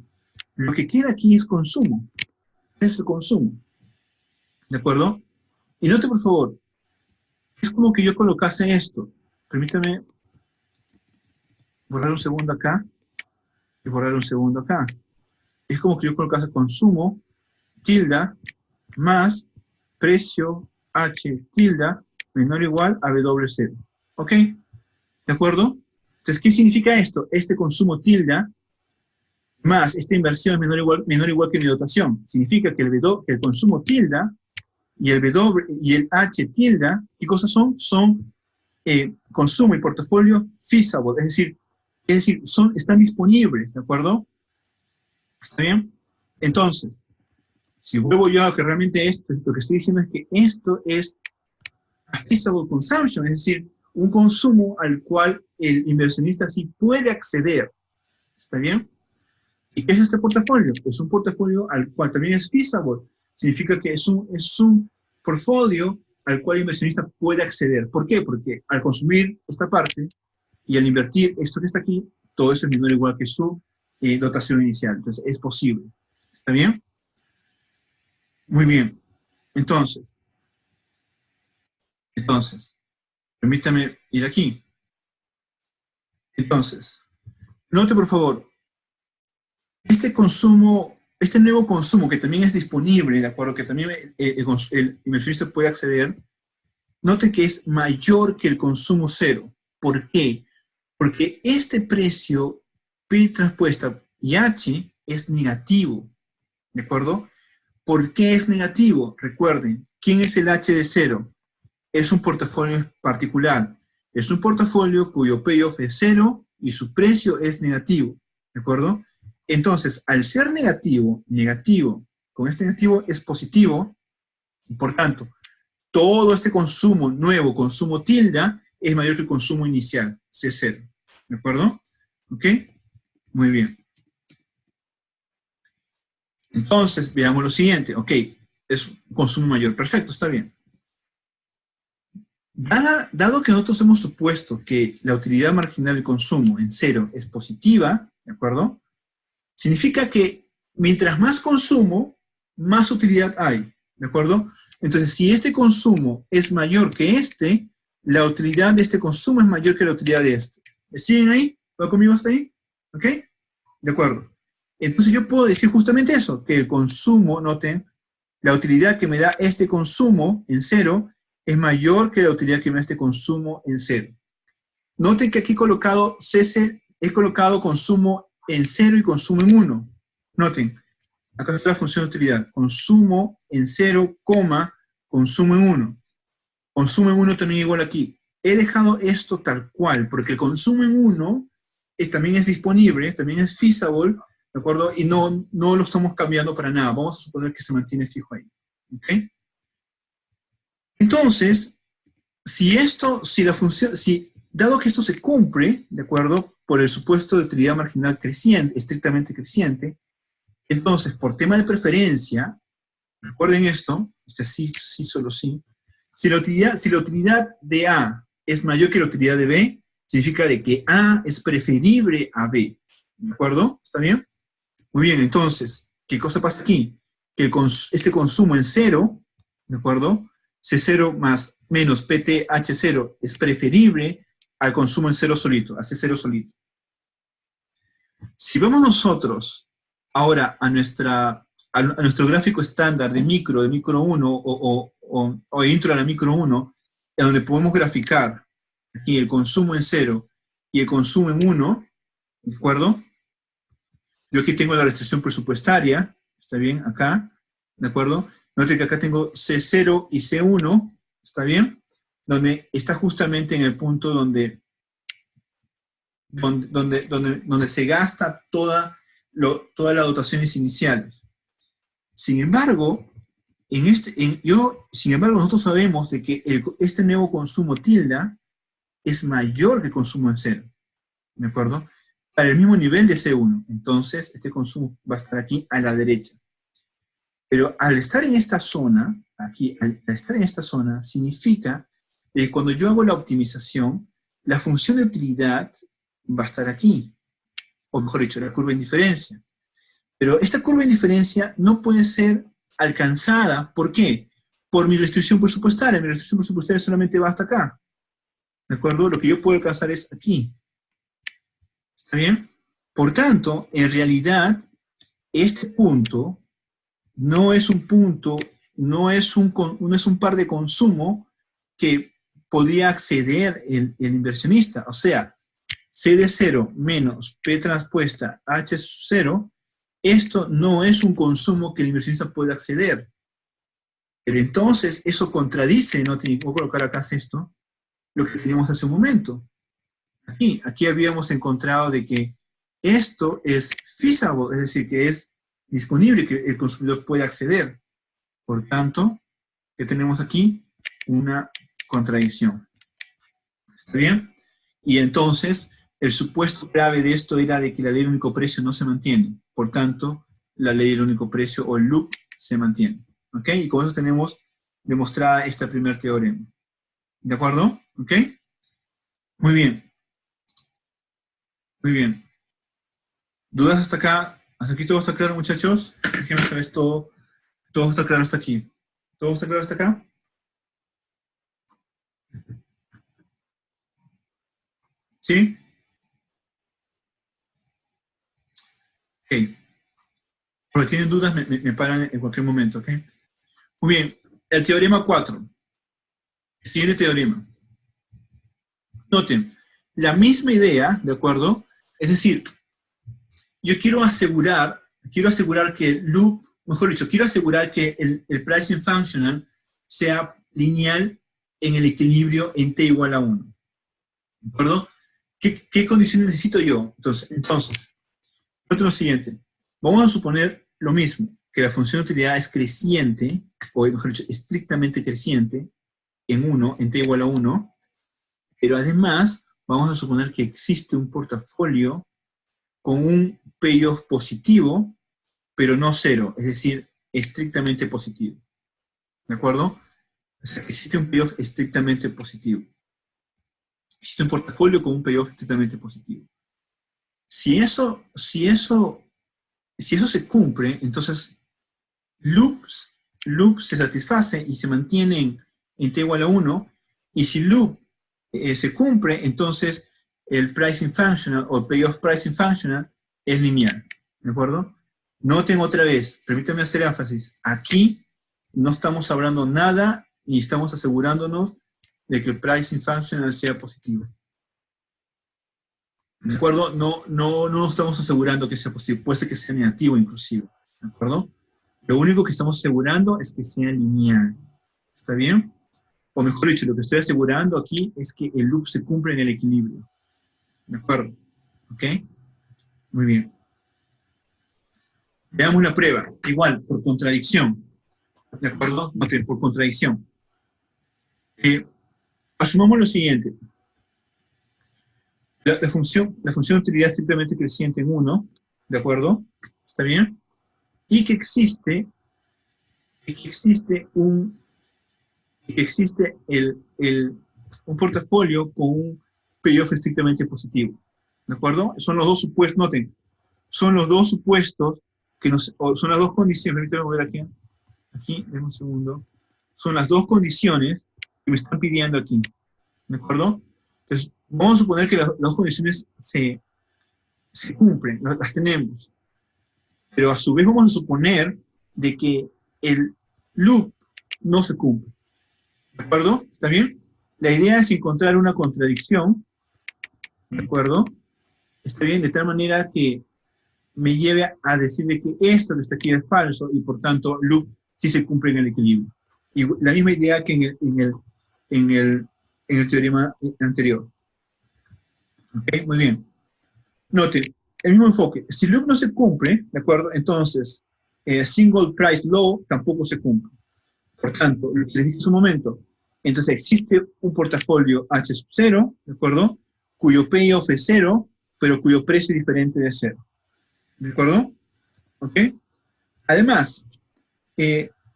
Lo que queda aquí es consumo. Es el consumo. ¿De acuerdo? Y note, por favor, Es como que yo colocase esto. Permítame borrar un segundo acá y borrar un segundo acá. Es como que yo colocase consumo, tilde, más precio H tilde menor o igual a W0. ¿Ok? ¿De acuerdo? Entonces, ¿qué significa esto? Este consumo tilde más esta inversión es menor o igual que mi dotación. Significa que el consumo tilde y el W y el H tilde, ¿qué cosas son? Son consumo y portafolio feasible, están disponibles, ¿de acuerdo? ¿Está bien? Entonces, si vuelvo yo a lo que realmente lo que estoy diciendo es que esto es a feasible consumption, es decir, un consumo al cual el inversionista sí puede acceder. ¿Está bien? ¿Y qué es este portafolio? Es un portafolio al cual también es feasible. Significa que es un portfolio al cual el inversionista puede acceder. ¿Por qué? Porque al consumir esta parte y al invertir esto que está aquí, todo eso es menor o igual que su dotación inicial. Entonces, es posible. ¿Está bien? Muy bien. Entonces, permítame ir aquí. Entonces, note por favor, este nuevo consumo que también es disponible, ¿de acuerdo? Que también el inversionista puede acceder, note que es mayor que el consumo cero. ¿Por qué? Porque este precio P transpuesta y H es negativo, ¿de acuerdo? ¿Por qué es negativo? Recuerden, ¿quién es el H de cero? Es un portafolio particular. Es un portafolio cuyo payoff es cero y su precio es negativo, ¿de acuerdo? Entonces, al ser negativo, con este negativo es positivo, y por tanto, todo este consumo nuevo, consumo tilde, es mayor que el consumo inicial, C0, ¿de acuerdo? ¿Ok? Muy bien. Entonces, veamos lo siguiente. Ok, es un consumo mayor. Perfecto, está bien. Dado que nosotros hemos supuesto que la utilidad marginal del consumo en cero es positiva, ¿de acuerdo? Significa que mientras más consumo, más utilidad hay, ¿de acuerdo? Entonces, si este consumo es mayor que este, la utilidad de este consumo es mayor que la utilidad de este. ¿Me siguen ahí? ¿Va conmigo hasta ahí? ¿Ok? De acuerdo. Entonces yo puedo decir justamente eso, que el consumo, noten, la utilidad que me da este consumo en cero es mayor que la utilidad que me da este consumo en cero. Noten que aquí he colocado consumo en cero y consumo en 1. Noten, acá está la función de utilidad. Consumo en 0, consumo en 1. Consumo en 1 también igual aquí. He dejado esto tal cual, porque el consumo en 1 también es disponible, también es feasible, ¿de acuerdo? Y no lo estamos cambiando para nada. Vamos a suponer que se mantiene fijo ahí. ¿Ok? Entonces, dado que esto se cumple, ¿de acuerdo? Por el supuesto de utilidad marginal creciente, estrictamente creciente, entonces, por tema de preferencia, recuerden esto, sí, solo sí, si la utilidad de A es mayor que la utilidad de B, significa de que A es preferible a B, ¿de acuerdo? ¿Está bien? Muy bien, entonces, ¿qué cosa pasa aquí? Que este consumo en cero, ¿de acuerdo? C0 más menos PTH0 es preferible al consumo en cero solito, a C0 solito. Si vemos nosotros ahora a nuestro gráfico estándar de micro 1 o intro a la micro 1, en donde podemos graficar aquí el consumo en 0 y el consumo en 1, ¿de acuerdo? Yo aquí tengo la restricción presupuestaria, ¿está bien? Acá, ¿de acuerdo? Noten que acá tengo C0 y C1, ¿está bien? Donde está justamente en el punto donde se gasta todas las dotaciones iniciales. Sin embargo, nosotros sabemos de que este nuevo consumo tilde es mayor que el consumo en cero, ¿de acuerdo? Para el mismo nivel de C1. Entonces, este consumo va a estar aquí a la derecha. Pero al estar en esta zona, aquí, al estar en esta zona, significa que cuando yo hago la optimización, la función de utilidad va a estar aquí. O mejor dicho, la curva de indiferencia. Pero esta curva de indiferencia no puede ser alcanzada. ¿Por qué? por mi restricción presupuestaria. Mi restricción presupuestaria solamente va hasta acá. ¿De acuerdo? Lo que yo puedo alcanzar es aquí. ¿Está bien? Por tanto, en realidad, este punto no es un punto, no es un par de consumo que podría acceder el inversionista. O sea, C de 0 menos P transpuesta H 0, esto no es un consumo que el inversionista pueda acceder. Pero entonces eso contradice, ¿no? Voy a colocar acá esto, lo que teníamos hace un momento. Aquí habíamos encontrado de que esto es feasible, es decir, que es disponible, que el consumidor puede acceder. Por tanto, ¿qué tenemos aquí? Una contradicción. ¿Está bien? Y entonces, el supuesto grave de esto era de que la ley del único precio no se mantiene. Por tanto, la ley del único precio o el loop se mantiene. ¿Ok? Y con eso tenemos demostrada esta primer teorema. ¿De acuerdo? ¿Ok? Muy bien. Muy bien. ¿Dudas hasta acá? ¿Hasta aquí todo está claro, muchachos? Déjenme saber todo. Todo está claro hasta aquí. ¿Todo está claro hasta acá? ¿Sí? Ok. Porque tienen dudas, me paran en cualquier momento, ¿ok? Muy bien. El teorema 4. El siguiente teorema. Noten, la misma idea, ¿de acuerdo? Es decir, yo quiero asegurar que el loop, mejor dicho, quiero asegurar que el pricing functional sea lineal en el equilibrio en t igual a 1. ¿De acuerdo? ¿Qué condiciones necesito yo? Entonces, lo siguiente. Vamos a suponer lo mismo, que la función de utilidad es creciente, o mejor dicho, estrictamente creciente, en t igual a 1, pero además vamos a suponer que existe un portafolio con un payoff positivo, pero no cero, es decir, estrictamente positivo. ¿De acuerdo? O sea, que existe un payoff estrictamente positivo. Existe un portafolio con un payoff estrictamente positivo. Si eso se cumple, entonces loops se satisface y se mantienen en t igual a 1, y si loop se cumple, entonces el pricing functional o el payoff pricing functional es lineal. ¿De acuerdo? Noten otra vez, permítanme hacer énfasis, aquí no estamos hablando nada y estamos asegurándonos de que el pricing functional sea positivo. ¿De acuerdo? No estamos asegurando que sea positivo, puede ser que sea negativo inclusive. ¿De acuerdo? Lo único que estamos asegurando es que sea lineal. ¿Está bien? O mejor dicho, lo que estoy asegurando aquí es que el loop se cumple en el equilibrio. ¿De acuerdo? ¿Ok? Muy bien. Veamos la prueba. Igual, por contradicción. ¿De acuerdo? Por contradicción. Asumamos lo siguiente. La función de utilidad estrictamente creciente en 1, ¿de acuerdo? ¿Está bien? Y que existe un portafolio con un payoff estrictamente positivo. ¿De acuerdo? Son los dos supuestos, noten, son los dos supuestos son las dos condiciones, permítanme ver aquí, denme un segundo, son las dos condiciones que me están pidiendo aquí. ¿De acuerdo? Entonces, vamos a suponer que las dos condiciones se cumplen, las tenemos. Pero a su vez vamos a suponer de que el loop no se cumple. ¿De acuerdo? ¿Está bien? La idea es encontrar una contradicción, ¿de acuerdo? Está bien, de tal manera que me lleve a decirle que esto que está aquí es falso y por tanto loop sí se cumple en el equilibrio. Y la misma idea que en el teorema anterior. ¿Ok? Muy bien. Note, el mismo enfoque. Si loop no se cumple, ¿de acuerdo? Entonces, single price law tampoco se cumple. Por tanto, lo que les dije hace un momento, entonces existe un portafolio H0, ¿de acuerdo? Cuyo payoff es 0, pero cuyo precio es diferente de 0. ¿De acuerdo? ¿Ok? Además,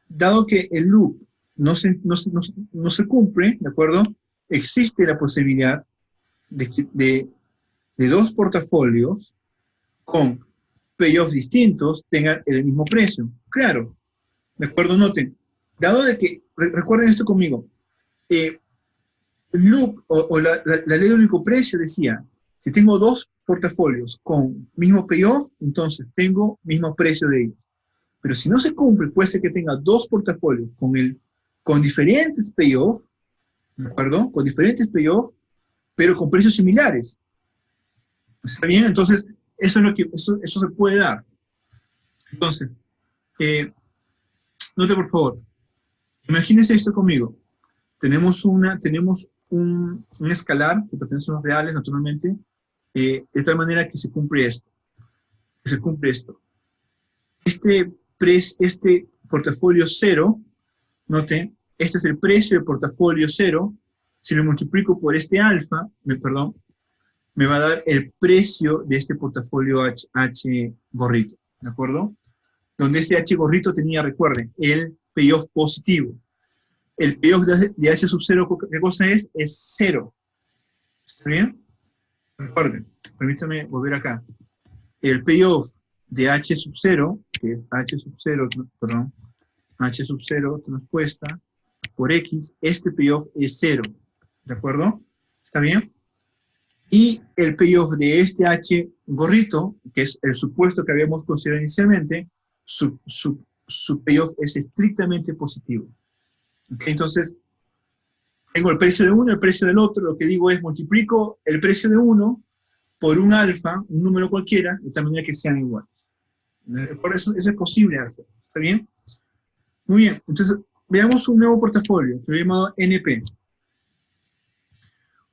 dado que el loop no se cumple, ¿de acuerdo? Existe la posibilidad de dos portafolios con payoffs distintos tengan el mismo precio. Claro, ¿de acuerdo? Noten, dado de que, recuerden esto conmigo, Loop o la ley de único precio decía, si tengo dos portafolios con mismo payoff, entonces tengo mismo precio de ellos. Pero si no se cumple, puede ser que tenga dos portafolios con diferentes payoff, ¿de acuerdo? Con diferentes payoff, pero con precios similares. ¿Está bien? Entonces, eso se puede dar. Entonces, note por favor, imagínense esto conmigo. Tenemos un escalar que pertenece a los reales, naturalmente, de tal manera que se cumple esto. Este portafolio 0, noten, este es el precio del portafolio 0, si lo multiplico por este alfa, me va a dar el precio de este portafolio H gorrito, ¿de acuerdo? Donde ese H gorrito tenía, recuerden, el payoff positivo. El payoff de H sub 0, ¿qué cosa es? Es 0. ¿Está bien? Recuerden, permítanme volver acá. El payoff de H sub 0, que es H sub 0 transpuesta por X, este payoff es 0. ¿De acuerdo? ¿Está bien? Y el payoff de este H gorrito, que es el supuesto que habíamos considerado inicialmente, su payoff es estrictamente positivo. ¿Okay? Entonces, tengo el precio de uno, el precio del otro, lo que digo es multiplico el precio de uno por un alfa, un número cualquiera, de tal manera que sean iguales. Por eso es posible hacer. ¿Está bien? Muy bien. Entonces, veamos un nuevo portafolio, que lo he llamado NP.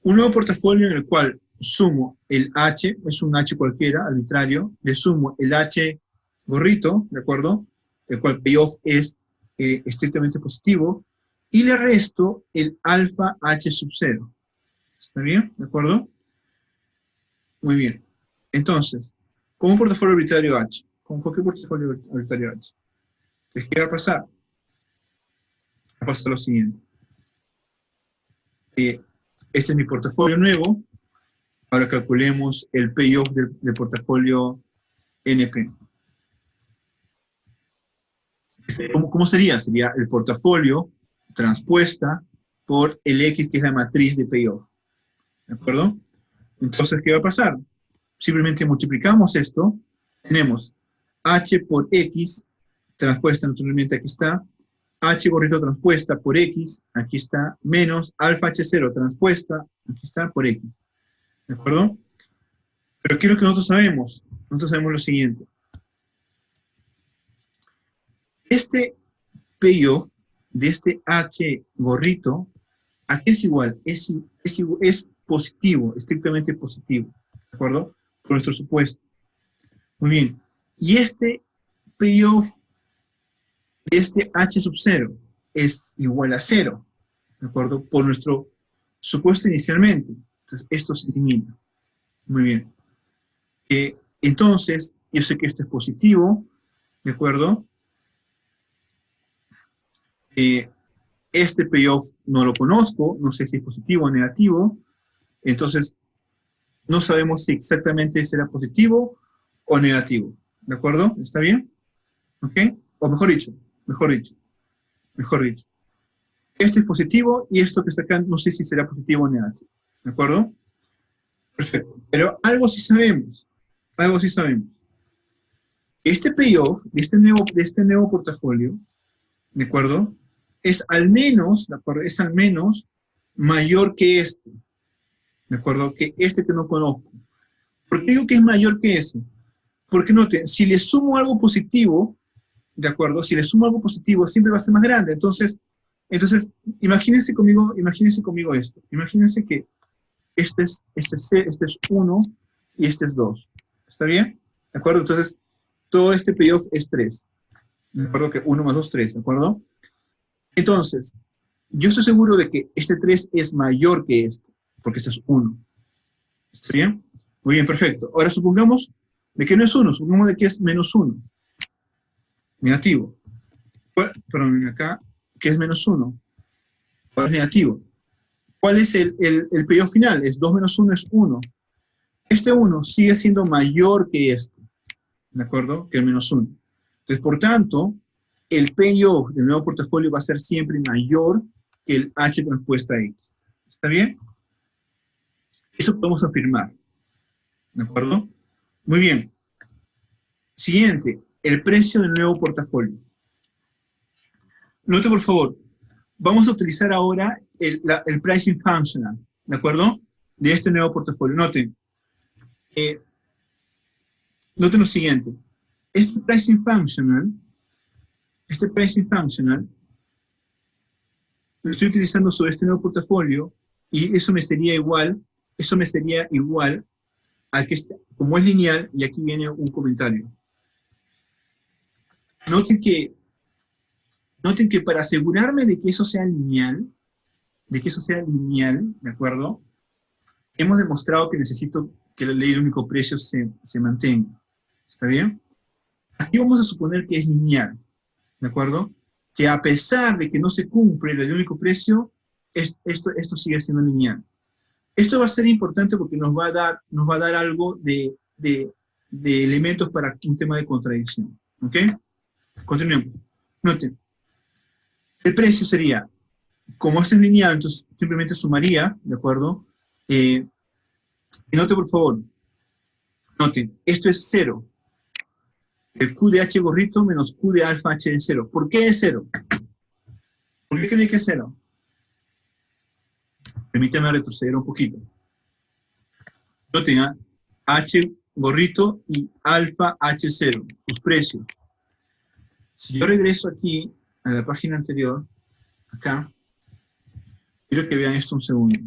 Un nuevo portafolio en el cual sumo el H, es un H cualquiera, arbitrario, le sumo el H gorrito, ¿de acuerdo? El cual payoff es estrictamente positivo, y le resto el alfa H sub 0. ¿Está bien? ¿De acuerdo? Muy bien. Entonces, con un portafolio arbitrario H, con cualquier portafolio arbitrario H, entonces, ¿qué va a pasar? Va a pasar lo siguiente. Este es mi portafolio nuevo. Ahora calculemos el payoff del portafolio NP. ¿Cómo sería? Sería el portafolio transpuesta por el X, que es la matriz de payoff. ¿De acuerdo? Entonces, ¿qué va a pasar? Simplemente multiplicamos esto. Tenemos H por X, transpuesta naturalmente, aquí está. H gorrito transpuesta por X, aquí está, menos alfa H0 transpuesta, aquí está, por X. ¿De acuerdo? Pero ¿qué es lo que nosotros sabemos? Nosotros sabemos lo siguiente. Este payoff de este H gorrito, ¿a qué es igual? Es positivo, estrictamente positivo. ¿De acuerdo? Por nuestro supuesto. Muy bien. Y este payoff de este H sub 0 es igual a 0. ¿De acuerdo? Por nuestro supuesto inicialmente. Entonces, esto se elimina. Muy bien. Entonces, yo sé que esto es positivo. ¿De acuerdo? Este payoff no lo conozco, no sé si es positivo o negativo, entonces no sabemos si exactamente será positivo o negativo, ¿de acuerdo? ¿Está bien? ¿Ok? O mejor dicho, este es positivo y esto que está acá no sé si será positivo o negativo, ¿de acuerdo? Perfecto, pero algo sí sabemos, Este payoff de este nuevo portafolio, ¿de acuerdo? Es al menos mayor que este, ¿de acuerdo? Que este que no conozco. ¿Por qué digo que es mayor que ese? Porque noten, si le sumo algo positivo, ¿de acuerdo? Si le sumo algo positivo, siempre va a ser más grande. Entonces imagínense conmigo esto. Imagínense que este es 1 y este es 2. ¿Está bien? ¿De acuerdo? Entonces, todo este payoff es 3. ¿De acuerdo? Que 1 más 2, 3. ¿De acuerdo? Entonces, yo estoy seguro de que este 3 es mayor que este, porque este es 1. ¿Está bien? Muy bien, perfecto. Ahora supongamos de que no es 1, supongamos de que es menos 1. Negativo. Perdón, acá, que es menos 1. Ahora es negativo. ¿Cuál es el payoff final? Es 2 menos 1 es 1. Este 1 sigue siendo mayor que este. ¿De acuerdo? Que el menos 1. Entonces, por tanto, el payoff del nuevo portafolio va a ser siempre mayor que el H transpuesta a X. ¿Está bien? Eso podemos afirmar. ¿De acuerdo? Muy bien. Siguiente, el precio del nuevo portafolio. Note, por favor, vamos a utilizar ahora el pricing functional, ¿de acuerdo? De este nuevo portafolio. Noten. Noten lo siguiente. Este pricing functional, lo estoy utilizando sobre este nuevo portafolio y eso me sería igual a que, como es lineal, y aquí viene un comentario. Noten que para asegurarme de que eso sea lineal, ¿de acuerdo? Hemos demostrado que necesito que la ley del único precio se mantenga. ¿Está bien? Aquí vamos a suponer que es lineal, ¿de acuerdo? Que a pesar de que no se cumple el único precio, esto sigue siendo lineal. Esto va a ser importante porque nos va a dar algo de elementos para un tema de contradicción. ¿Ok? Continuemos. Noten. El precio sería, como esto es lineal, entonces simplemente sumaría, ¿de acuerdo? Y noten, por favor. Noten, esto es 0. El Q de H gorrito menos Q de alfa H de 0. ¿Por qué es 0? ¿Por qué creen que es 0? Permítanme retroceder un poquito. Noten, H gorrito y alfa H0, sus precios. Si yo regreso aquí a la página anterior, acá, quiero que vean esto un segundo.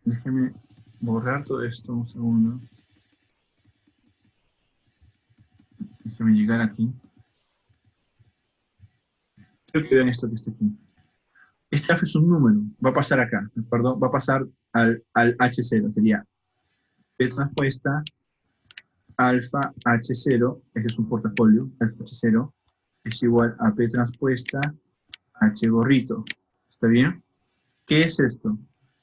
Déjenme borrar todo esto un segundo. Déjenme llegar aquí. Quiero que vean esto que está aquí. Este alfa es un número, va a pasar acá, ¿de acuerdo? Va a pasar al H0, sería P transpuesta alfa H0, ese es un portafolio, alfa H0, es igual a P transpuesta H gorrito. ¿Está bien? ¿Qué es esto?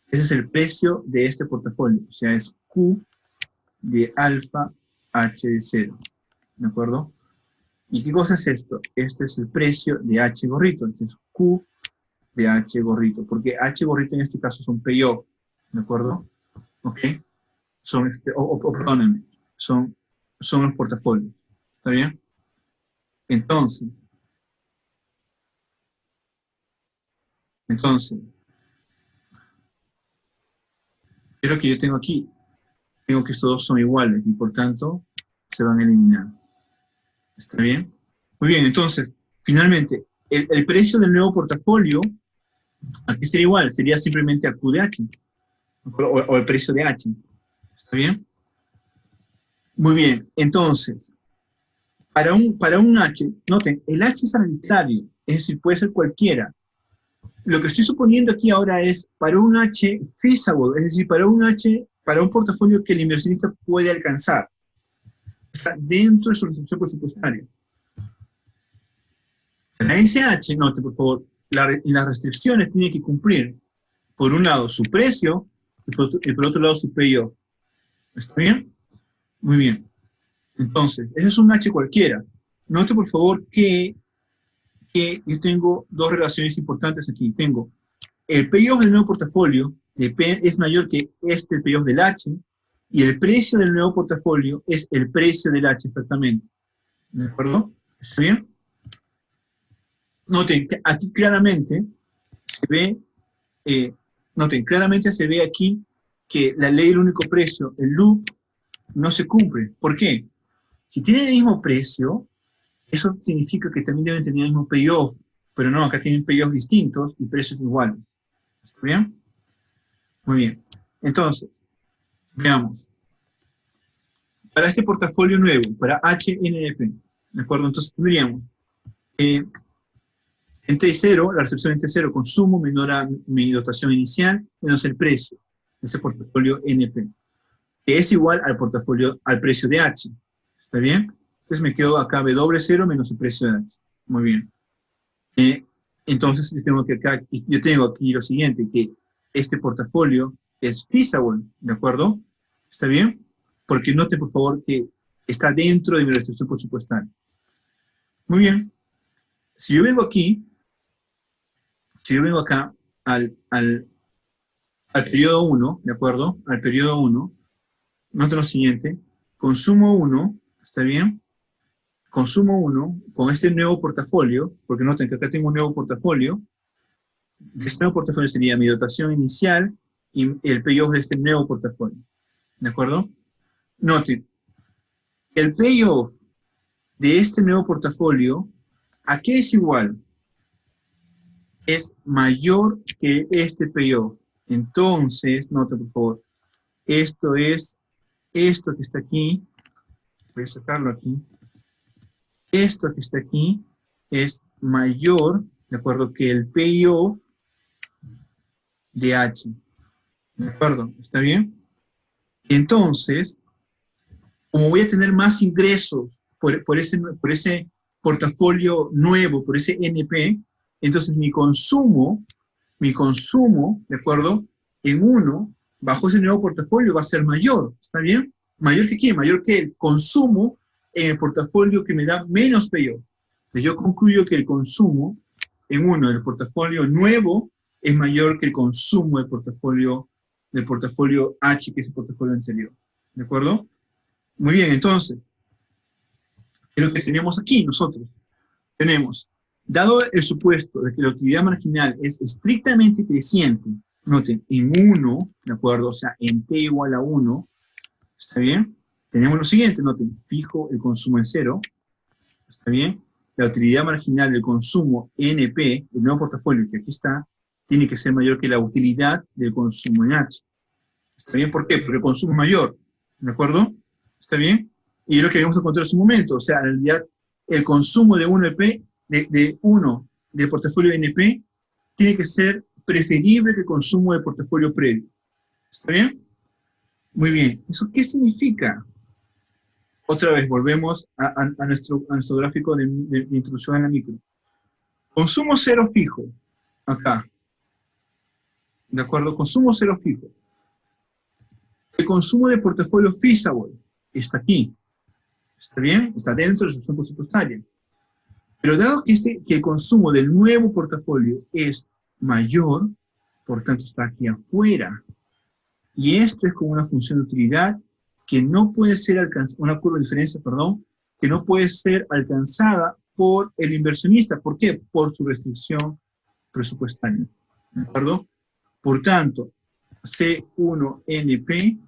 Ese es el precio de este portafolio, o sea, es Q de alfa H de 0. ¿De acuerdo? ¿Y qué cosa es esto? Este es el precio de H gorrito, este es Q de H gorrito, porque H gorrito en este caso es un payoff, ¿de acuerdo? ¿Ok? Son, perdónenme, son los portafolios, ¿está bien? Entonces, es lo que yo tengo aquí. Tengo que estos dos son iguales y por tanto se van a eliminar. ¿Está bien? Muy bien, entonces, finalmente, el precio del nuevo portafolio, aquí sería igual, sería simplemente a Q de H, o el precio de H. ¿Está bien? Muy bien, entonces, para un H, noten, el H es arbitrario, es decir, puede ser cualquiera. Lo que estoy suponiendo aquí ahora es para un H feasible, es decir, para un portafolio que el inversionista puede alcanzar. Está dentro de su resolución presupuestaria. La SH, note por favor, las restricciones tiene que cumplir, por un lado, su precio, y por otro lado, su payoff. ¿Está bien? Muy bien. Entonces, ese es un H cualquiera. Note por favor que yo tengo dos relaciones importantes aquí. Tengo el payoff del nuevo portafolio es mayor que el payoff del H, y el precio del nuevo portafolio es el precio del H exactamente. ¿De acuerdo? ¿Está bien? Noten que aquí claramente se ve, aquí que la ley del único precio, el loop, no se cumple. ¿Por qué? Si tienen el mismo precio, eso significa que también deben tener el mismo payoff, pero no, acá tienen payoffs distintos y precios iguales. ¿Está bien? Muy bien. Entonces, veamos. Para este portafolio nuevo, para HNF, ¿de acuerdo? Entonces tendríamos en T0, la recepción en T0, consumo menor a mi dotación inicial, menos el precio de ese portafolio NP, que es igual al precio de H. ¿Está bien? Entonces me quedo acá W0 menos el precio de H. Muy bien. Entonces yo tengo aquí lo siguiente, que este portafolio es feasible, ¿de acuerdo? ¿Está bien? Porque note por favor que está dentro de mi restricción presupuestaria. Muy bien. Si yo vengo aquí, si yo vengo acá al periodo 1, ¿de acuerdo? Al periodo 1, nota lo siguiente, consumo 1, ¿está bien? Consumo 1 con este nuevo portafolio, porque noten que acá tengo un nuevo portafolio. Este nuevo portafolio sería mi dotación inicial y el payoff de este nuevo portafolio, ¿de acuerdo? Noten, el payoff de este nuevo portafolio, ¿a qué es igual? Es mayor que este payoff. Entonces, noten por favor, esto es, esto que está aquí, voy a sacarlo aquí, esto que está aquí es mayor, ¿de acuerdo? Que el payoff de H. ¿De acuerdo? ¿Está bien? Entonces, como voy a tener más ingresos por ese portafolio nuevo, por ese NP, entonces mi consumo, ¿de acuerdo? En uno, bajo ese nuevo portafolio va a ser mayor, ¿está bien? ¿Mayor que qué? Mayor que el consumo en el portafolio que me da menos payoff. Entonces yo concluyo que el consumo en uno del portafolio nuevo es mayor que el consumo del portafolio H, que es el portafolio anterior. ¿De acuerdo? Muy bien, entonces, ¿qué es lo que tenemos aquí nosotros? Tenemos, dado el supuesto de que la utilidad marginal es estrictamente creciente, noten, en 1, ¿de acuerdo? O sea, en P igual a 1, ¿está bien? Tenemos lo siguiente, noten, fijo el consumo en 0, ¿está bien? La utilidad marginal del consumo NP, el nuevo portafolio que aquí está, tiene que ser mayor que la utilidad del consumo en H. ¿Está bien? ¿Por qué? Porque el consumo es mayor, ¿de acuerdo? ¿Está bien? Y es lo que habíamos encontrado en su momento, o sea, en realidad, el consumo de 1P, de uno del portafolio NP, tiene que ser preferible que el consumo del portafolio previo. ¿Está bien? Muy bien. ¿Eso qué significa? Otra vez, volvemos a nuestro gráfico de introducción a la micro. Consumo cero fijo, acá. ¿De acuerdo? Consumo cero fijo. El consumo de portafolio feasible está aquí. ¿Está bien? Está dentro de la solución presupuestaria. Pero dado que el consumo del nuevo portafolio es mayor, por tanto está aquí afuera. Y esto es como una función de utilidad que no puede ser alcanzada, una curva de diferencia, perdón, que no puede ser alcanzada por el inversionista. ¿Por qué? Por su restricción presupuestaria. ¿De acuerdo? Por tanto, C1NP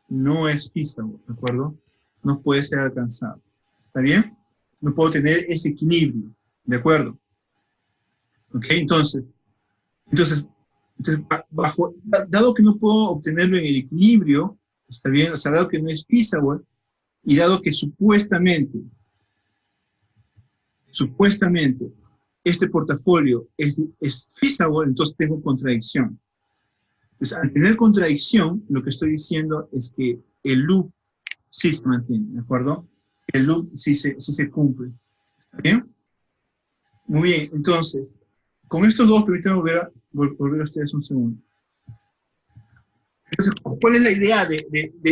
no es feasible, ¿de acuerdo? No puede ser alcanzado. ¿Está bien? No puedo tener ese equilibrio, ¿de acuerdo? ¿Ok? Entonces dado que no puedo obtenerlo en el equilibrio, ¿está bien? O sea, dado que no es feasible, y dado que supuestamente, este portafolio es feasible, entonces tengo contradicción. Entonces, al tener contradicción, lo que estoy diciendo es que el loop sí se mantiene, ¿de acuerdo? El loop sí se cumple. ¿Está bien? Muy bien, entonces, con estos dos, permítanme volver a ustedes un segundo. Entonces, ¿cuál es la idea de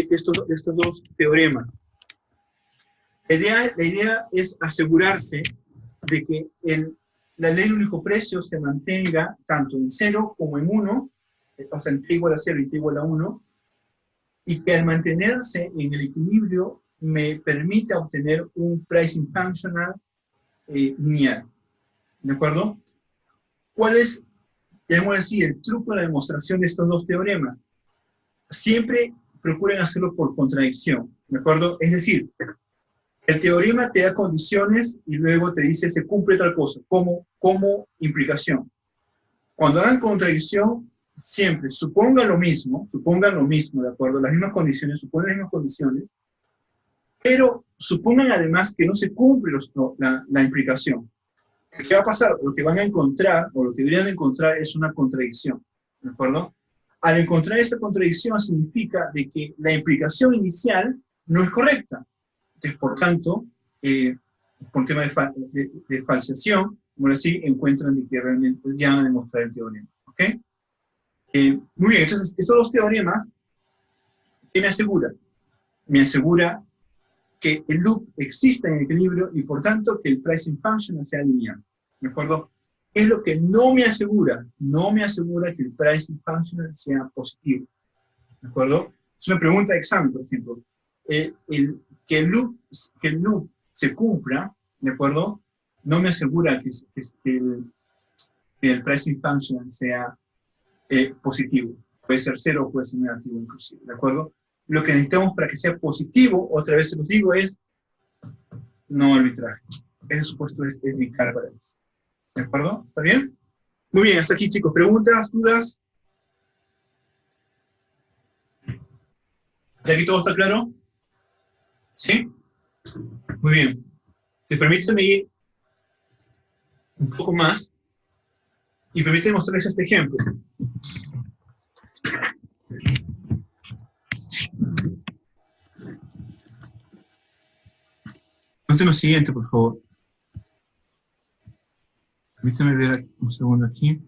estos dos teoremas? La idea es asegurarse de que la ley del único precio se mantenga tanto en 0 como en 1, o sea, en t igual a 0 y t igual a 1, y que al mantenerse en el equilibrio me permita obtener un pricing functional lineal. ¿De acuerdo? ¿Cuál es, debemos decir, el truco de la demostración de estos dos teoremas? Siempre procuren hacerlo por contradicción, ¿de acuerdo? Es decir, el teorema te da condiciones y luego te dice se cumple tal cosa, como implicación. Cuando hagan contradicción, siempre supongan lo mismo, ¿de acuerdo? Las mismas condiciones, supongan las mismas condiciones, pero supongan además que no se cumple la implicación. ¿Qué va a pasar? Lo que van a encontrar, o lo que deberían encontrar, es una contradicción, ¿de acuerdo? Al encontrar esa contradicción significa de que la implicación inicial no es correcta. Entonces, por tanto, por tema de falseación, como así, encuentran de que realmente ya van a demostrar el teorema. ¿Ok? Muy bien, entonces, estos dos teoremas, ¿qué me asegura? Me asegura que el loop exista en equilibrio y por tanto que el pricing function sea lineal. ¿De acuerdo? Es lo que no me asegura que el pricing function sea positivo. ¿De acuerdo? Es una pregunta de examen, por ejemplo. Que el loop se cumpla, ¿de acuerdo? No me asegura que el pricing function sea positivo. Puede ser cero o puede ser negativo inclusive, ¿de acuerdo? Lo que necesitamos para que sea positivo, otra vez se los digo, es no arbitraje. Ese supuesto es mi cara para eso. ¿De acuerdo? ¿Está bien? Muy bien, hasta aquí, chicos. ¿Preguntas, dudas? ¿Hasta aquí todo está claro? ¿Sí? Muy bien. Permíteme ir un poco más y permíteme mostrarles este ejemplo. Noten lo siguiente, por favor. Permítame ver un segundo aquí.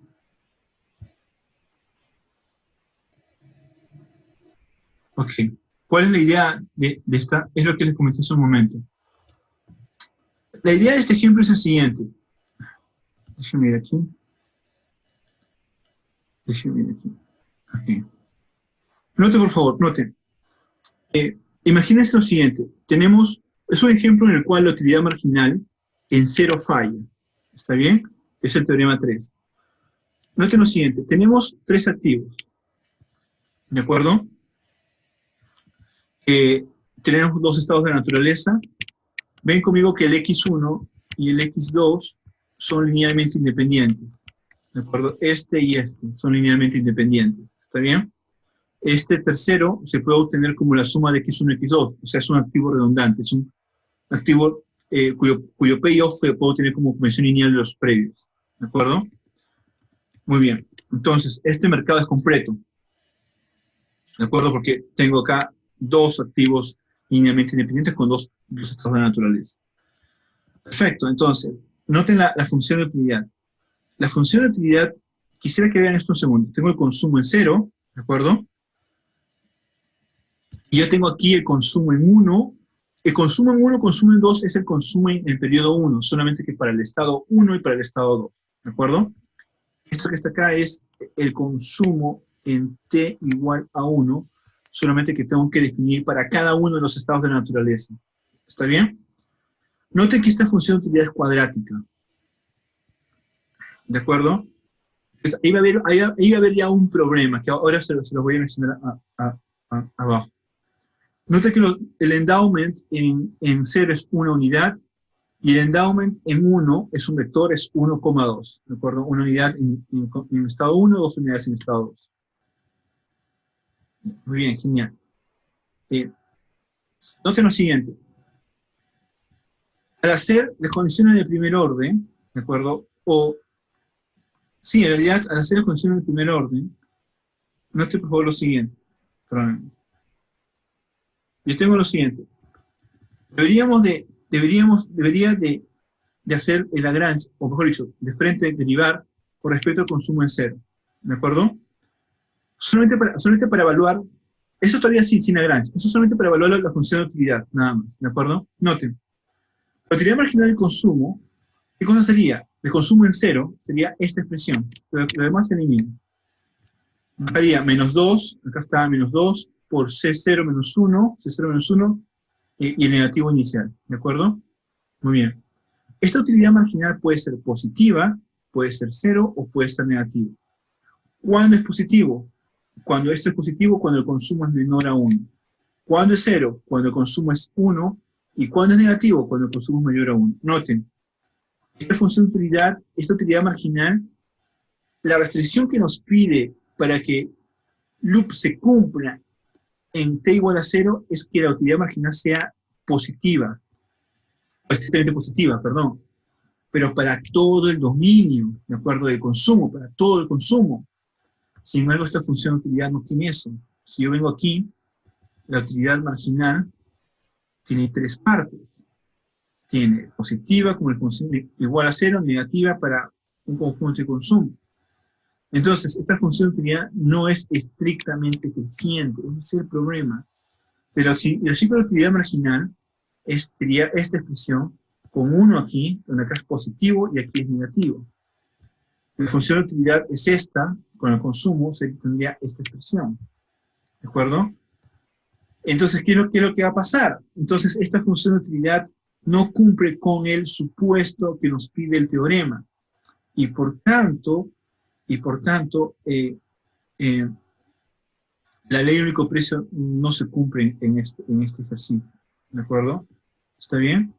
Ok. ¿Cuál es la idea de esta? Es lo que les comenté hace un momento. La idea de este ejemplo es el siguiente. Déjenme ir aquí. Déjenme ir aquí. Okay. Noten, por favor, noten. Imagínense lo siguiente. Es un ejemplo en el cual la utilidad marginal en cero falla. ¿Está bien? Es el teorema 3. Noten lo siguiente. Tenemos tres activos. ¿De acuerdo? Tenemos dos estados de naturaleza. Ven conmigo que el X1 y el X2 son linealmente independientes. ¿De acuerdo? Este y este son linealmente independientes. ¿Está bien? Este tercero se puede obtener como la suma de X1 y X2. O sea, es un activo redundante. Es un activo cuyo payoff se puede obtener como convención lineal de los previos. ¿De acuerdo? Muy bien. Entonces, este mercado es completo. ¿De acuerdo? Porque tengo acá dos activos linealmente independientes con dos estados de naturaleza. Perfecto. Entonces, noten la función de utilidad. La función de utilidad, quisiera que vean esto un segundo. Tengo el consumo en 0, ¿de acuerdo? Y yo tengo aquí el consumo en 1. El consumo en 1, consumo en 2 es el consumo en el periodo 1, solamente que para el estado 1 y para el estado 2, ¿de acuerdo? Esto que está acá es el consumo en t igual a 1, solamente que tengo que definir para cada uno de los estados de la naturaleza. ¿Está bien? Noten que esta función de utilidad es cuadrática. ¿De acuerdo? Entonces, ahí va a haber ya un problema, que ahora se los voy a mencionar abajo. Noten que el endowment en 0 es una unidad, y el endowment en 1 es un vector, es 1,2. ¿De acuerdo? Una unidad en estado 1, dos unidades en estado 2. Muy bien, genial. Noten lo siguiente. Al hacer las condiciones de primer orden, ¿de acuerdo? Sí, en realidad, al hacer las condiciones de primer orden, noten por favor lo siguiente. Perdón. Yo tengo lo siguiente. Debería de hacer el Lagrange, o mejor dicho, de frente derivar con respecto al consumo en 0. ¿De acuerdo? Solamente para evaluar, eso todavía sin Lagrange, eso solamente para evaluar la función de utilidad, nada más. ¿De acuerdo? Noten. La utilidad marginal del consumo, ¿qué cosa sería? El consumo en 0 sería esta expresión. Lo demás se elimina. Bajaría menos 2, acá está menos 2, por C0 menos 1, C0 menos 1, y el negativo inicial. ¿De acuerdo? Muy bien. Esta utilidad marginal puede ser positiva, puede ser 0 o puede ser negativa. ¿Cuándo es positivo? Cuando esto es positivo, cuando el consumo es menor a 1. ¿Cuándo es 0? Cuando el consumo es 1. ¿Y cuándo es negativo? Cuando el consumo es mayor a 1. Noten, esta función de utilidad, esta utilidad marginal, la restricción que nos pide para que loop se cumpla en t igual a 0 es que la utilidad marginal sea positiva, o estrictamente positiva, perdón, pero para todo el dominio, de acuerdo, del consumo, para todo el consumo. Sin embargo, esta función de utilidad no tiene eso. Si yo vengo aquí, la utilidad marginal tiene tres partes. Tiene positiva, como el consumo igual a 0, negativa para un conjunto de consumo. Entonces, esta función de utilidad no es estrictamente creciente, ese es el problema. Pero si yo sigo la utilidad marginal, sería esta expresión con 1 aquí, donde acá es positivo y aquí es negativo. La función de utilidad es esta, con el consumo se tendría esta expresión. ¿De acuerdo? Entonces, ¿qué es lo que va a pasar? Entonces, esta función de utilidad no cumple con el supuesto que nos pide el teorema. Y por tanto, la ley de único precio no se cumple en este ejercicio. ¿De acuerdo? ¿Está bien?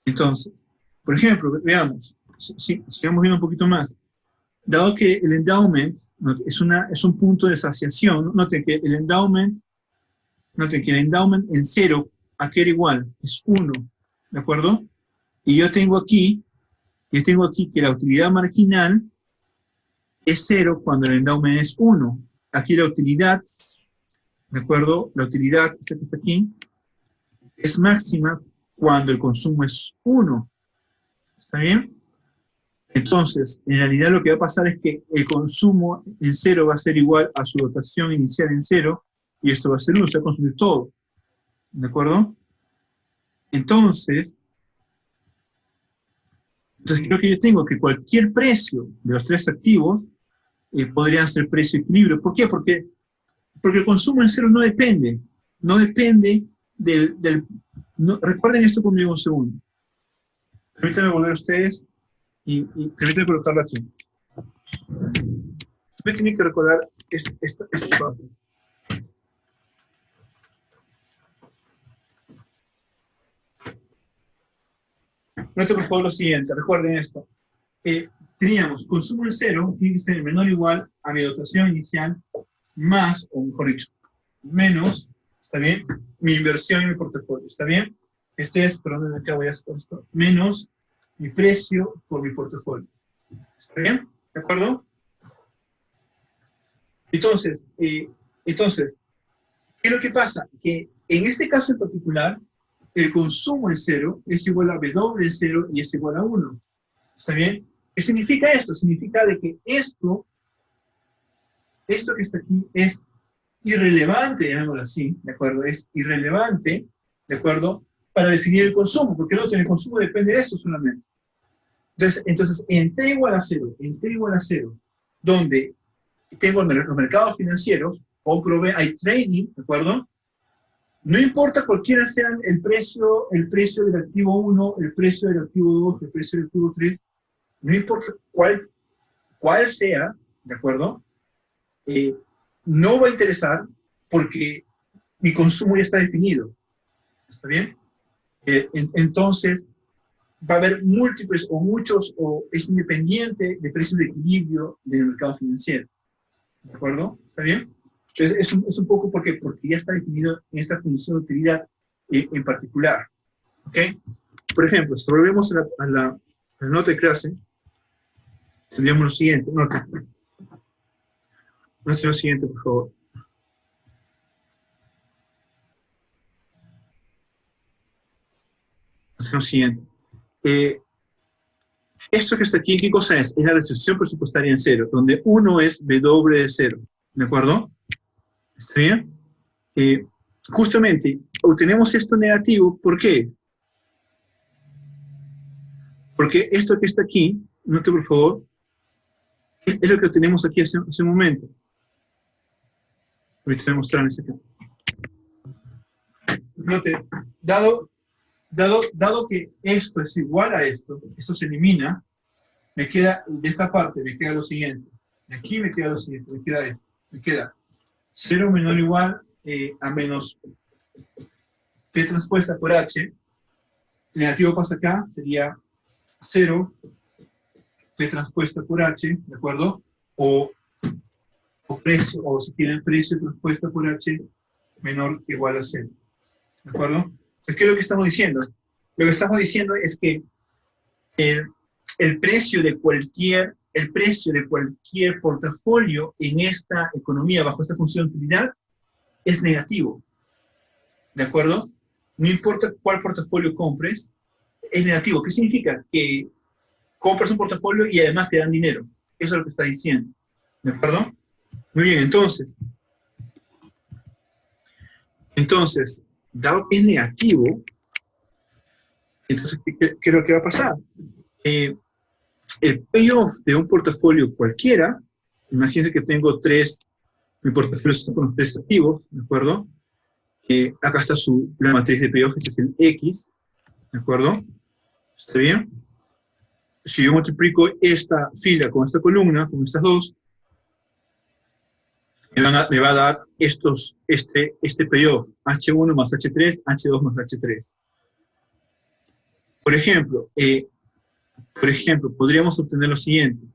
Entonces, por ejemplo, veamos, sigamos viendo un poquito más. Dado que el endowment es un punto de saciación, noten que el endowment en 0, ¿a qué era igual? Es 1, ¿de acuerdo? Y yo tengo aquí que la utilidad marginal es 0 cuando el endowment es 1. Aquí la utilidad, ¿de acuerdo? La utilidad, esta que está aquí, es máxima cuando el consumo es 1. ¿Está bien? Entonces, en realidad lo que va a pasar es que el consumo en 0 va a ser igual a su dotación inicial en 0, y esto va a ser 1, se va a consumir todo. ¿De acuerdo? Entonces creo que yo tengo que cualquier precio de los 3 activos podría ser precio equilibrio. ¿Por qué? Porque el consumo en 0 no depende recuerden esto conmigo un segundo. Permítanme volver a ustedes y permítanme colocarlo aquí. Me tienen que recordar esto. Noten por favor lo siguiente, recuerden esto. Teníamos consumo en 0, tiene que ser menor o igual a mi dotación inicial, más, o mejor dicho, menos, ¿está bien? Mi inversión en mi portafolio, ¿está bien? Perdón, acá voy a hacer esto, menos mi precio por mi portafolio. ¿Está bien? ¿De acuerdo? Entonces, ¿qué es lo que pasa? Que en este caso en particular, el consumo en 0 es igual a W en 0 y es igual a 1. ¿Está bien? ¿Qué significa esto? Significa de que esto que está aquí es irrelevante, llamémoslo así, ¿de acuerdo? Es irrelevante, ¿de acuerdo? Para definir el consumo, porque no el consumo depende de eso solamente. Entonces en T igual a 0, donde tengo los mercados financieros, hay trading, ¿de acuerdo? No importa cualquiera sean el precio del activo 1, el precio del activo 2, el precio del activo 3, no importa cuál sea, ¿de acuerdo? No va a interesar porque mi consumo ya está definido. ¿Está bien? Entonces, va a haber múltiples o muchos, o es independiente de precios de equilibrio del mercado financiero. ¿De acuerdo? ¿Está bien? Entonces, es un poco porque ya está definido en esta función de utilidad en particular. ¿Ok? Por ejemplo, si volvemos a la nota de clase, tendríamos lo siguiente. Nota lo siguiente, por favor. Lo siguiente. Esto que está aquí, ¿qué cosa es? Es la restricción presupuestaria en 0, donde 1 es W de 0. ¿De acuerdo? ¿Está bien? Justamente, obtenemos esto negativo, ¿por qué? Porque esto que está aquí, note por favor, es lo que obtenemos aquí hace un momento. Ahorita voy a mostrarles acá. Note, dado que esto es igual a esto se elimina, me queda, de esta parte me queda lo siguiente. De aquí me queda lo siguiente, me queda esto. Me queda 0 menor o igual a menos P transpuesta por H. El negativo pasa acá, sería 0 P transpuesta por H, ¿de acuerdo? O precio, o si tienen precio transpuesta por H menor que igual a 0. ¿De acuerdo? Entonces, ¿qué es lo que estamos diciendo? Lo que estamos diciendo es que el precio de cualquier portafolio en esta economía, bajo esta función de utilidad, es negativo. ¿De acuerdo? No importa cuál portafolio compres, es negativo. ¿Qué significa? Que compras un portafolio y además te dan dinero. Eso es lo que está diciendo. ¿De acuerdo? Muy bien, entonces, dado que es negativo, Entonces, ¿qué es lo que va a pasar? El payoff de un portafolio cualquiera, imagínense que tengo mi portafolio está con los 3 activos, ¿de acuerdo? Acá está la matriz de payoff, que es el X, ¿de acuerdo? ¿Está bien? Si yo multiplico esta fila con esta columna, con estas dos, me va a dar este payoff, H1 más H3, H2 más H3. Por ejemplo, podríamos obtener lo siguiente.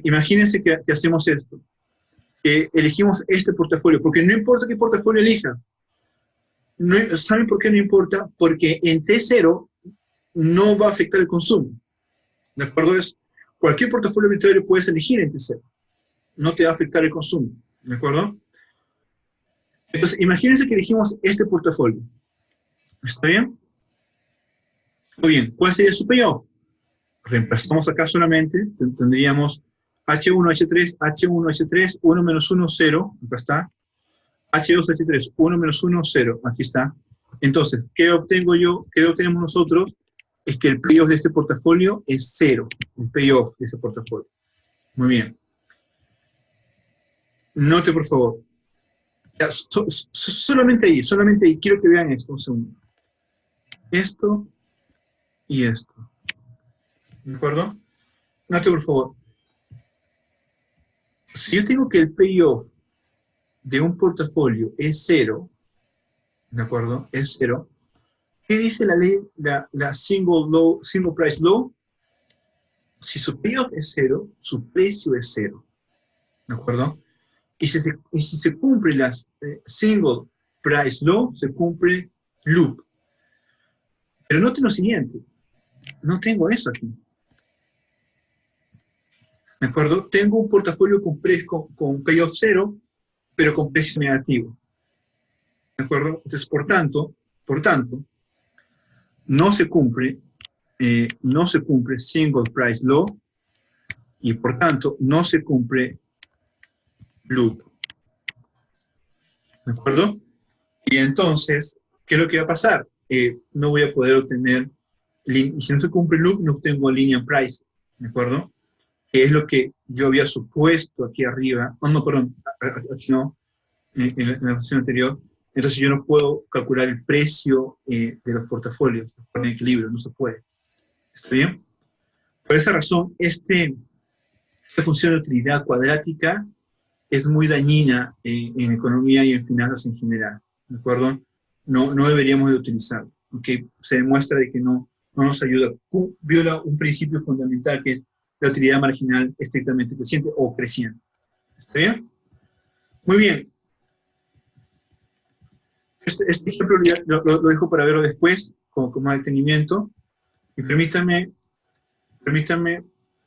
Imagínense que hacemos esto. Elegimos este portafolio, porque no importa qué portafolio elija. ¿Saben por qué no importa? Porque en T0 no va a afectar el consumo. ¿De acuerdo? Cualquier portafolio arbitrario puedes elegir en T0. No te va a afectar el consumo. ¿De acuerdo? Entonces, imagínense que elegimos este portafolio. ¿Está bien? Muy bien. ¿Cuál sería su payoff? Reemplazamos acá solamente. Tendríamos H1, H3, H1, H3, 1 menos 1, 0. Acá está. H2, H3, 1 menos 1, 0. Aquí está. Entonces, ¿qué obtengo yo? ¿Qué obtenemos nosotros? Es que el payoff de este portafolio es 0. El payoff de ese portafolio. Muy bien. Note, por favor. Ya, solamente ahí. Quiero que vean esto un segundo. Esto y esto. ¿De acuerdo? Note, por favor. Si yo tengo que el payoff de un portafolio es 0, ¿de acuerdo? Es 0. ¿Qué dice la ley, la single price law? Si su payoff es 0, su precio es 0. ¿De acuerdo? Y si se cumple la single price law, se cumple loop. Pero noten lo siguiente, no tengo eso aquí. ¿De acuerdo? Tengo un portafolio con payoff 0, pero con precio negativo. ¿De acuerdo? Entonces, por tanto, no se cumple single price law y por tanto no se cumple loop. ¿De acuerdo? Y entonces, ¿qué es lo que va a pasar? No voy a poder obtener, si no se cumple loop, no obtengo linear price. ¿De acuerdo? Que es lo que yo había supuesto aquí arriba. Oh, no, perdón, aquí no, en la versión anterior. Entonces yo no puedo calcular el precio de los portafolios en equilibrio, no se puede. ¿Está bien? Por esa razón, esta función de utilidad cuadrática es muy dañina en economía y en finanzas en general. ¿De acuerdo? No deberíamos de utilizarlo. ¿Okay? Se demuestra de que no nos ayuda. Viola un principio fundamental que es la utilidad marginal estrictamente creciente o creciente. ¿Está bien? Muy bien. Este ejemplo lo dejo para verlo después, con más detenimiento. Y permítame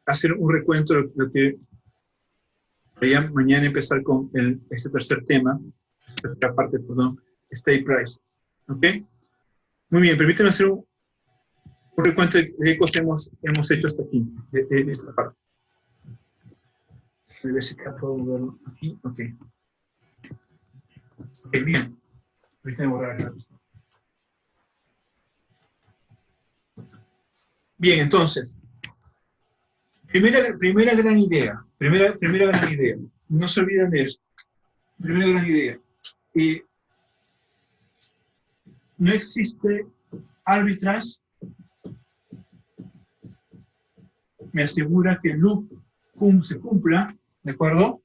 hacer un recuento de lo que voy mañana empezar con este tercer tema, esta parte, perdón, state price. ¿Ok? Muy bien, permítame hacer un recuento de qué cosas hemos hecho hasta aquí, de esta parte. Voy a ver si puedo verlo aquí. Ok. Ok, bien. Permítame borrar acá. Bien, entonces, primera gran idea. Primera gran idea. No se olviden de esto. Primera gran idea. No existe arbitrage. Me asegura que el loop se cumpla, ¿de acuerdo?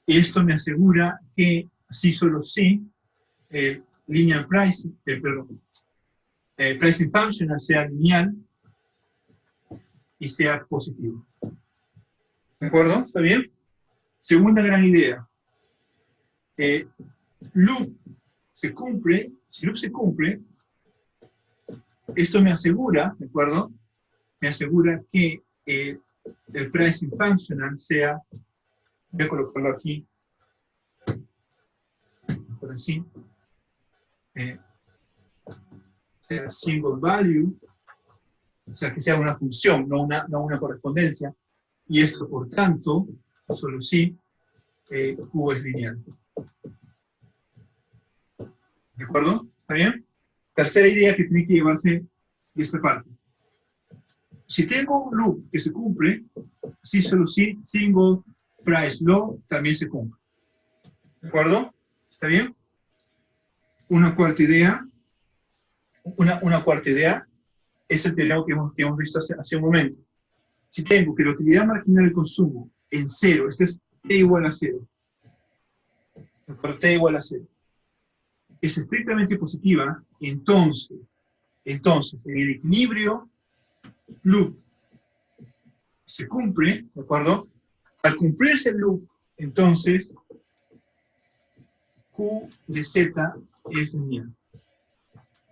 Y esto me asegura que, sí, solo sí, linear pricing, pricing functional sea lineal y sea positivo. ¿De acuerdo? ¿Está bien? Segunda gran idea. Loop se cumple, si loop se cumple, esto me asegura, ¿de acuerdo? Me asegura que el pricing functional sea, voy a colocarlo aquí, por así, sea single value, o sea, que sea una función, no una correspondencia, y esto, por tanto, solo si Q es lineal. ¿De acuerdo? ¿Está bien? Tercera idea que tiene que llevarse y esta parte. Si tengo un loop que se cumple, si solo si single price low también se cumple. ¿De acuerdo? ¿Está bien? Una cuarta idea. Una cuarta idea es el teorema que hemos visto hace un momento. Si tengo que la utilidad marginal del consumo en cero, este es T igual a cero. ¿De acuerdo? T igual a cero. Es estrictamente positiva, entonces, en el equilibrio loop se cumple, ¿de acuerdo? Al cumplirse el loop, entonces, Q de Z es lineal.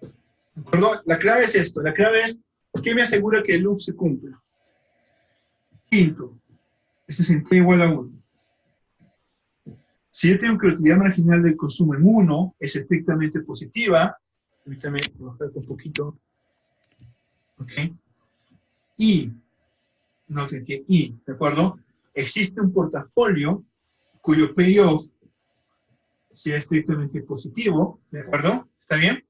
¿De acuerdo? La clave es esto, la clave es, ¿qué me asegura que el loop se cumpla? Quinto, este es en T igual a 1. Si yo tengo que la utilidad marginal del consumo en 1 es estrictamente positiva, permítame bajar un poquito, ¿ok? Y, noten que I, ¿de acuerdo? Existe un portafolio cuyo payoff sea estrictamente positivo, ¿de acuerdo? ¿Está bien?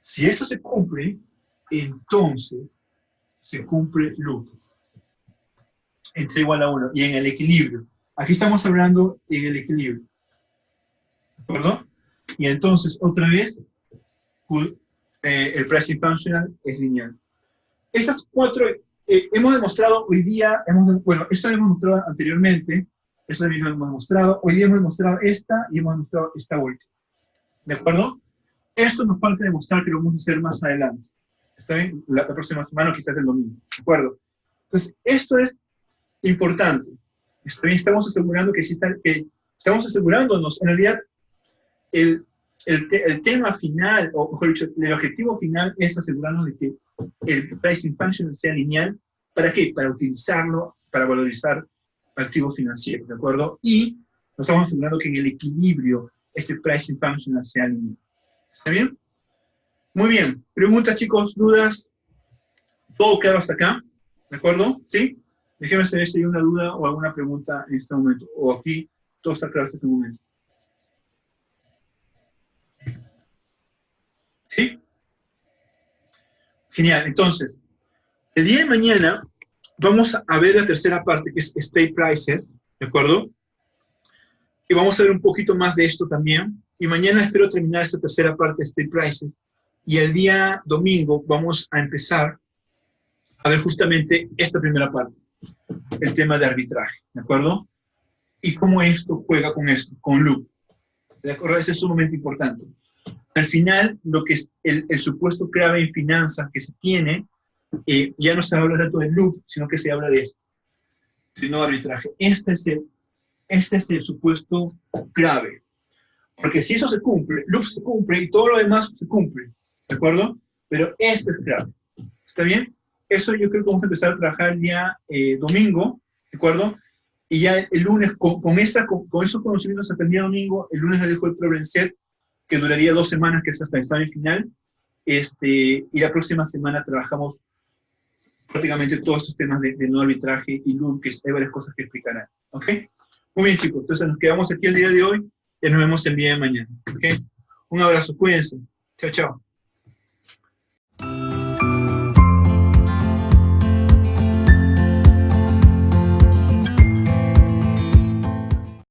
Si esto se cumple, entonces se cumple loop. Entre igual a 1 y en el equilibrio. Aquí estamos hablando en el equilibrio. ¿De acuerdo? Y entonces, otra vez, el pricing functional es lineal. Estas cuatro, hemos demostrado hoy día, bueno, esto lo hemos mostrado anteriormente, esto también lo hemos mostrado, hoy día hemos demostrado esta y hemos demostrado esta última. ¿De acuerdo? Esto nos falta demostrar que lo vamos a hacer más adelante. ¿Está bien? La próxima semana o quizás el domingo. ¿De acuerdo? Entonces, esto es importante. ¿Está bien? Estamos asegurando que estamos asegurándonos, en realidad, el tema final, o mejor dicho, el objetivo final es asegurarnos de que el pricing function sea lineal. ¿Para qué? Para utilizarlo, para valorizar activos financieros, ¿de acuerdo? Y nos estamos asegurando que en el equilibrio este pricing function sea lineal. ¿Está bien? Muy bien. ¿Preguntas, chicos? ¿Dudas? ¿Todo claro hasta acá? ¿De acuerdo? ¿Sí? Déjenme saber si hay una duda o alguna pregunta en este momento. O aquí todo está claro hasta este momento. ¿Sí? Genial. Entonces, el día de mañana vamos a ver la tercera parte, que es State Prices, ¿de acuerdo? Y vamos a ver un poquito más de esto también. Y mañana espero terminar esta tercera parte de State Prices. Y el día domingo vamos a empezar a ver justamente esta primera parte, el tema de arbitraje, ¿de acuerdo? Y cómo esto juega con esto, con loop. ¿De acuerdo? Eso es sumamente importante. Al final, lo que es el supuesto clave en finanzas que se tiene, ya no se habla tanto del loop, sino que se habla de esto, de no arbitraje. Este es el supuesto clave. Porque si eso se cumple, loop se cumple y todo lo demás se cumple, ¿de acuerdo? Pero esto es clave. ¿Está bien? Eso yo creo que vamos a empezar a trabajar el día domingo, ¿de acuerdo? Y ya el lunes, con esos conocimientos hasta el día domingo, el lunes le dejo el problem set, que duraría 2 semanas, que es hasta el examen final, y la próxima semana trabajamos prácticamente todos estos temas de no arbitraje y loop, que hay varias cosas que explicarán. ¿Ok? Muy bien, chicos, entonces nos quedamos aquí el día de hoy y nos vemos el día de mañana. ¿Ok? Un abrazo, cuídense. Chao, chao.